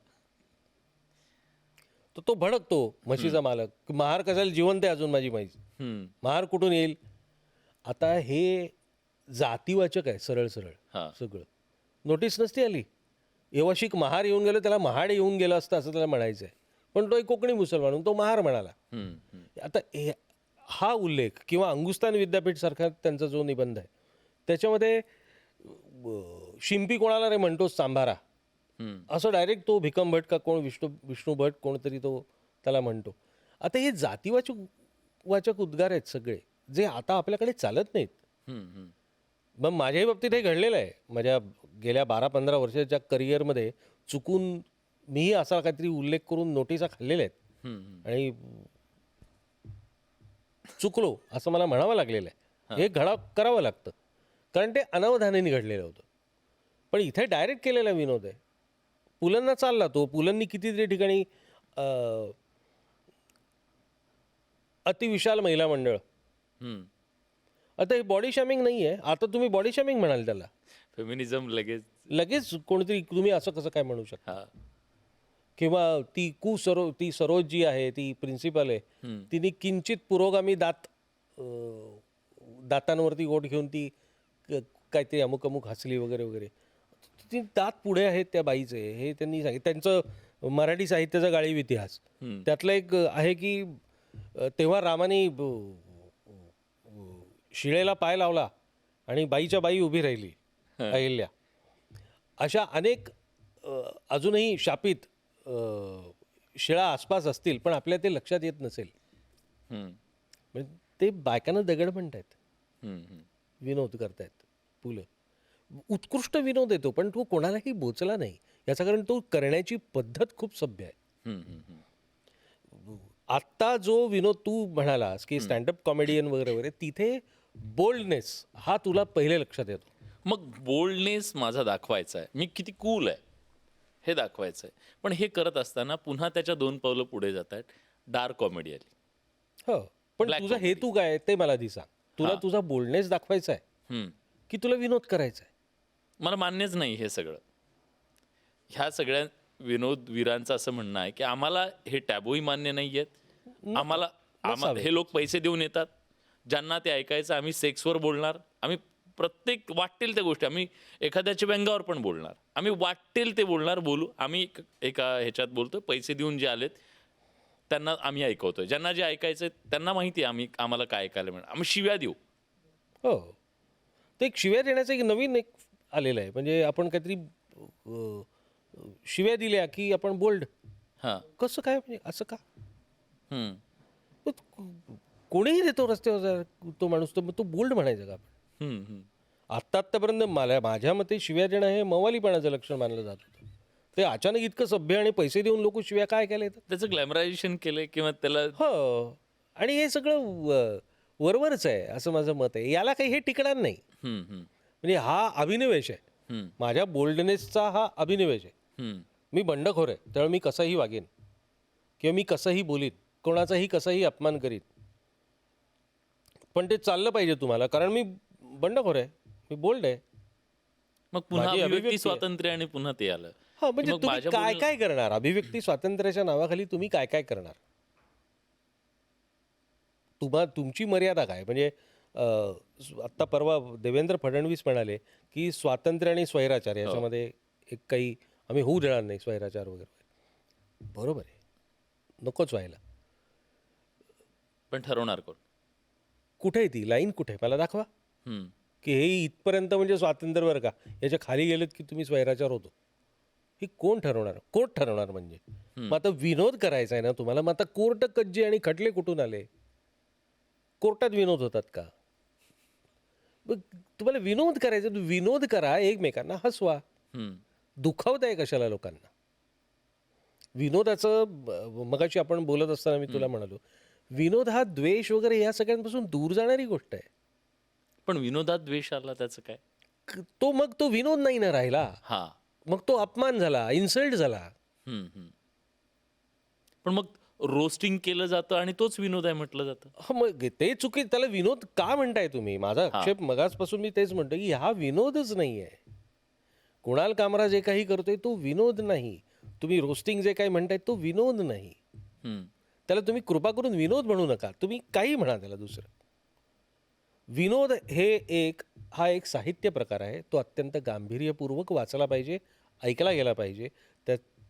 तर तो भडकतो म्हशीचा मालक, की महार कशाला जिवंत आहे अजून माझी म्हैस. हं. महार कुठून येईल? आता हे जातीवाचक आहे सरळ सरळ हां. सगळं. नोटीस नसती आली. येवाशिक महार येऊन गेलं त्याला महाड येऊन गेलं असतं असं त्याला म्हणायचं आहे. पण तो एक कोकणी मुसलमान म्हणून तो महार म्हणाला. हं. हं. आता हा उल्लेख किंवा अंगुस्तान विद्यापीठ सारखा त्यांचा जो निबंध आहे त्याच्यामध्ये शिंपी कोणाला रे म्हणतोस सांभारा, असं डायरेक्ट तो भिकम भट का कोण विष्णू भट कोणतरी तो त्याला म्हणतो. आता हे जातीवाचक उद्गार आहेत सगळे, जे आता आपल्याकडे चालत नाहीत. मग माझ्याही बाबतीत हे घडलेलं आहे. माझ्या गेल्या 12-15 वर्षाच्या करिअरमध्ये चुकून मीही असा काहीतरी उल्लेख करून नोटिसा खाल्लेल्या आहेत आणि चुकलो असं मला म्हणावं लागलेलं आहे. हे करावं लागतं, कारण ते अनावधानाने घडलेलं होतं. पण इथे डायरेक्ट केलेला विनोद आहे. पुलंना चालला तो. पुलंनी कितीतरी ठिकाणी अतिविशाल महिला मंडळ. आता हे बॉडी शेमिंग नाही आहे. आता तुम्ही बॉडी शेमिंग म्हणाल त्याला. फेमिनिझम लगेच कोणतरी तुम्ही असं कसं काय म्हणू शकता. किंवा ती सरोज जी आहे, ती प्रिन्सिपल आहे, तिने किंचित पुरोगामी दातांवरती गोट घेऊन ती काहीतरी अमुक हसली वगैरे वगैरे. ती दात पुढे आहेत त्या बाईचे, हे त्यांनी सांगितलं. त्यांचं मराठी साहित्याचा गाळीव इतिहास त्यातलं एक आहे की तेव्हा रामाने शिळेला पाय लावला आणि बाईच्या बाई उभी राहिली, अहिल्या. अशा अनेक अजूनही शापित शिळा आसपास असतील, पण आपल्या ते लक्षात येत नसेल. म्हणजे ते बायकांना दगड म्हणतायत, विनोद करतायत. पुलं उत्कृष्ट विनोद येतो, पण तो कोणालाही बोचला नाही. याचं कारण तो करण्याची पद्धत खूप सभ्य आहे. आत्ता जो विनोद तू म्हणालास की स्टँडअप कॉमेडियन वगैरे वगैरे, तिथे बोल्डनेस हा तुला पहिले लक्षात येतो. मग बोल्डनेस माझा दाखवायचा आहे, मी किती कूल आहे हे दाखवायचं आहे. पण हे करत असताना पुन्हा त्याच्या 2 पावलं पुढे जात आहेत डार्क कॉमेडी आली. हो, पण तुझा हेतू काय ते मला आधी सांग. तुला तुझा बोल्डनेस दाखवायचा आहे की तुला विनोद करायचा आहे? मला मान्यच नाही हे सगळं. ह्या सगळ्या विनोदवीरांचं असं म्हणणं आहे की आम्हाला हे टॅबूही मान्य नाही आहेत. आम्हाला हे लोक पैसे देऊन येतात, ज्यांना ते ऐकायचं. आम्ही सेक्सवर बोलणार, आम्ही प्रत्येक वाटेल त्या गोष्टी, आम्ही एखाद्याच्या व्यंगावर पण बोलणार, आम्ही वाटेल ते बोलू. आम्ही एका ह्याच्यात बोलतो, पैसे देऊन जे आलेत त्यांना आम्ही ऐकवतोय, ज्यांना जे ऐकायचं त्यांना माहिती आहे आम्हाला काय ऐकायला मिळणार. आम्ही शिव्या देऊ. हो, ते एक शिव्या देण्याचं एक नवीन आलेलं आहे. म्हणजे आपण काहीतरी शिव्या दिल्या की आपण बोल्ड. कसं काय, म्हणजे असं का? कोणीही देतो रस्त्यावर तो माणूस, तो बोल्ड म्हणायचा का आपण? आत्तापर्यंत माझ्या मते शिव्या देणं हे मवालीपणाचं लक्षण मानलं जात होतं. ते अचानक इतकं सभ्य आणि पैसे देऊन लोक शिव्या काय केले येतात? त्याचं ग्लॅमरायझेशन केलंय किंवा त्याला. हो, आणि हे सगळं वरवरच आहे असं माझं मत आहे. याला काही हे टिकणार नाही. म्हणजे हा अभिनिवेश आहे. माझ्या बोल्डनेसचा हा अभिनिवेश आहे. मी बंडखोर आहे, त्यामुळे मी कसंही वागेन किंवा मी कसंही बोलीन, कोणाचाही कसाही अपमान करीन. पण ते चाललं पाहिजे तुम्हाला, कारण मी बंडखोर आहे, मी बोल्ड आहे. मग पुन्हा अभिव्यक्ती स्वातंत्र्य आणि पुन्हा ते आलं. हा, म्हणजे तुम्ही काय काय करणार? अभिव्यक्ती स्वातंत्र्याच्या नावाखाली तुम्ही काय काय करणार? तुमची मर्यादा काय? म्हणजे आत्ता परवा देवेंद्र फडणवीस म्हणाले की स्वातंत्र्य आणि स्वैराचार याच्यामध्ये एक काही आम्ही होऊ देणार नाही, स्वैराचार वगैरे. बरोबर आहे, नकोच व्हायला. पण ठरवणार कोण? कुठे आहे ती लाईन? कुठे मला दाखवा की हे इथपर्यंत म्हणजे स्वातंत्र्य बरं का, याच्या खाली गेलेत की तुम्ही स्वैराचार होतो. ही कोण ठरवणार? कोर्ट ठरवणार. म्हणजे मग आता विनोद करायचा आहे ना तुम्हाला, मग आता कोर्ट कज्जे आणि खटले कुठून आले? कोर्टात विनोद होतात का? तुम्हाला विनोद करायचा, विनोद करा, एकमेकांना हसवा. दुखावताय कशाला लोकांना? विनोदाचं मगाशी आपण बोलत असताना मी तुला म्हणालो, विनोद हा द्वेष वगैरे या सगळ्यांपासून दूर जाणारी गोष्ट आहे. पण विनोदात द्वेष आला त्याचं काय? मग तो विनोद नाही ना राहिला. मग तो अपमान झाला, इन्सल्ट झाला. पण मग रोस्टिंग केलं जातं आणि तोच विनोद आहे म्हटलं जातं. मग ते चुकी. त्याला विनोद का म्हणताय तुम्ही? माझा आक्षेप मगाचपासून मी तेच म्हणतो की हा विनोदच नाही आहे. कुणाल कामरा जे काही करतोय तो विनोद नाही. तुम्ही रोस्टिंग जे काही म्हणताय तो विनोद नाही. त्याला तुम्ही कृपा करून विनोद म्हणू नका. तुम्ही काही म्हणा त्याला दुसरं. विनोद हा एक साहित्य प्रकार आहे. तो अत्यंत गांभीर्यपूर्वक वाचला पाहिजे, ऐकला गेला पाहिजे.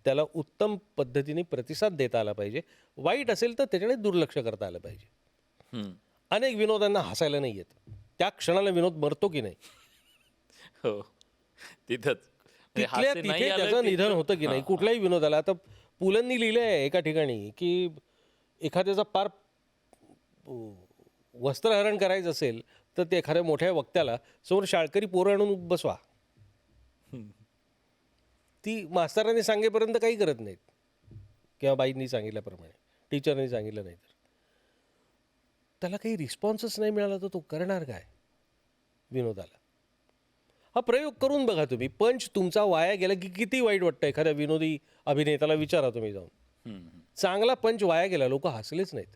त्याला उत्तम पद्धतीने प्रतिसाद देता आला पाहिजे. वाईट असेल तर त्याच्याकडे दुर्लक्ष करता आलं पाहिजे. अनेक विनोदांना हसायला नाही येत. त्या क्षणाला विनोद मरतो की नाही हो तिथंच म्हणजे तिथल्या हास्य तिथे नाही आलं त्याचं की- निधन होतं की नाही हां, कुठल्याही विनोदाला. आता पुलंनी लिहिलंय एका ठिकाणी की एखाद्याचा पार वस्त्रहरण करायचं असेल तर ते एखाद्या मोठ्या वक्त्याला समोर शाळकरी पोरं आणून बसवा. ती मास्तरांनी सांगेपर्यंत काही करत नाहीत किंवा बाईंनी सांगितल्याप्रमाणे, टीचरनी सांगितलं नाही तर त्याला काही रिस्पॉन्सच नाही मिळाला तर तो करणार काय विनोदाला. हा प्रयोग करून बघा तुम्ही. पंच तुमचा वाया गेला की किती वाईट वाटतं. एखाद्या विनोदी अभिनेत्याला विचारा तुम्ही जाऊन. चांगला पंच वाया गेला, लोक हसलेच नाहीत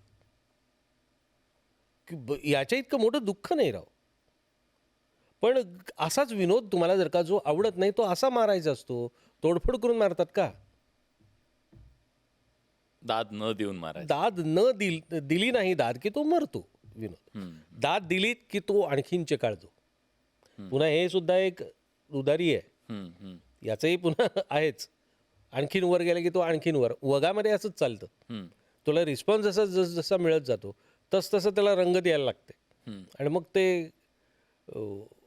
की याच्या इतकं मोठं दुःख नाही राव. पण असाच विनोद तुम्हाला जर का जो आवडत नाही तो असा मारायचा असतो. तोडफोड करून मारतात का? दाद न देऊन मारायचं. दाद न दिली नाही दाद की तो मरतो विनोद. दाद दिलीत की तो आणखीन चेकाळतो. पुन्हा हे सुद्धा एक उदारी आहे. हम्म, हम्म, याचंही पुन्हा आहेच. आणखीन वर गेला की तो आणखीन वर. वगामध्ये असंच चालतं. हम्म, तुला रिस्पॉन्स जसा जसा मिळत जातो तसं त्याला रंगत यायला लागते. हम्म. आणि मग ते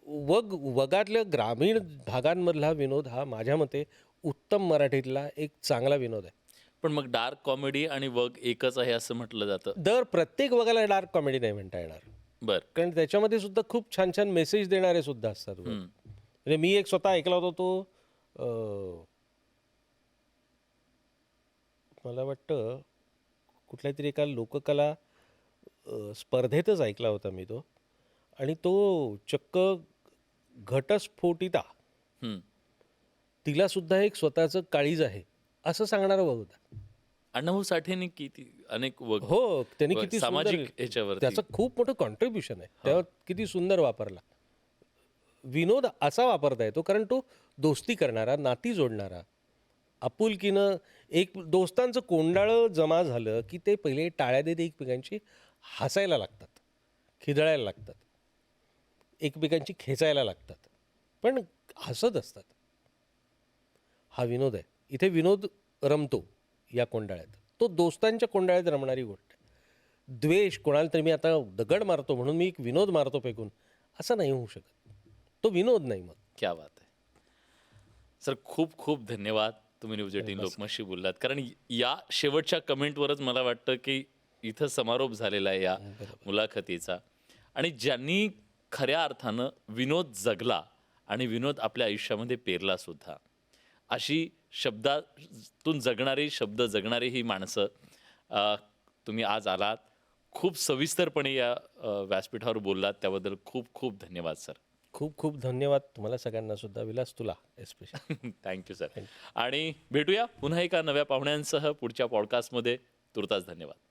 वगातल्या ग्रामीण भागांमधला विनोद हा माझ्या मते उत्तम मराठीतला एक चांगला विनोद आहे. पण मग डार्क कॉमेडी आणि वग एकच आहे असं म्हटलं जातं. दर प्रत्येक वगाला डार्क कॉमेडी नाही म्हणता येणार, बर कारण त्याच्यामध्ये सुद्धा खूप छान छान मेसेज देणारे सुद्धा असतात वग. म्हणजे मी एक स्वतः ऐकला होता तो मला वाटतं कुठल्या तरी एका लोककला स्पर्धेतच ऐकला होता मी तो. आणि तो चक्क घटस्फोटिता हम्म. तिला सुद्धा एक स्वतःचं काळीज आहे असं सांगणारा वग होता. अण्णाभाऊ साठेंनी किती अनेक वग हो, त्यांनी व किती सामाजिक सुंदर ह्याच्यावरती त्याचं खूप मोठं कॉन्ट्रीब्युशन आहे. तेव्हा किती सुंदर वापरला विनोद. असा वापरता येतो कारण तो दोस्ती करणारा, नाती जोडणारा, आपुलकीनं एक दोस्तांचं कोंडाळं जमा झालं की ते पहिले टाळ्या देत एकमेकांची हसायला लागतात, खिदळायला लागतात, एकमेकांची खेचायला लागतात, पण हसत असतात. हा विनोद आहे. इथे विनोद रमतो या कोंडाळ्यात. तो दोस्तांच्या कोंडाळ्यात रमणारी गोष्ट आहे. द्वेष, कोणाला तरी मी आता दगड मारतो म्हणून मी एक विनोद मारतो फेकून, असं नाही होऊ शकत. तो विनोद नाही मग. क्या बात आहे सर. खूप खूप धन्यवाद. तुम्ही न्यूज 18 लोकमतशी बोललात. कारण या शेवटच्या कमेंटवरच मला वाटतं की इथं समारोप झालेला आहे या मुलाखतीचा. आणि ज्यांनी खऱ्या अर्थानं विनोद जगला आणि विनोद आपल्या आयुष्यामध्ये पेरला सुद्धा, अशी शब्दातून जगणारी, शब्द जगणारी ही माणसं तुम्ही आज आलात. खूप सविस्तरपणे या व्यासपीठावर बोललात, त्याबद्दल खूप खूप धन्यवाद सर. खूप खूप धन्यवाद तुम्हाला सगळ्यांना सुद्धा, विलास तुला एस्पेशली. Thank you sir. आणि भेटूया पुन्हा एका नव्या पाहुण्यांसह पुढच्या पॉडकास्टमध्ये. तुर्तास धन्यवाद.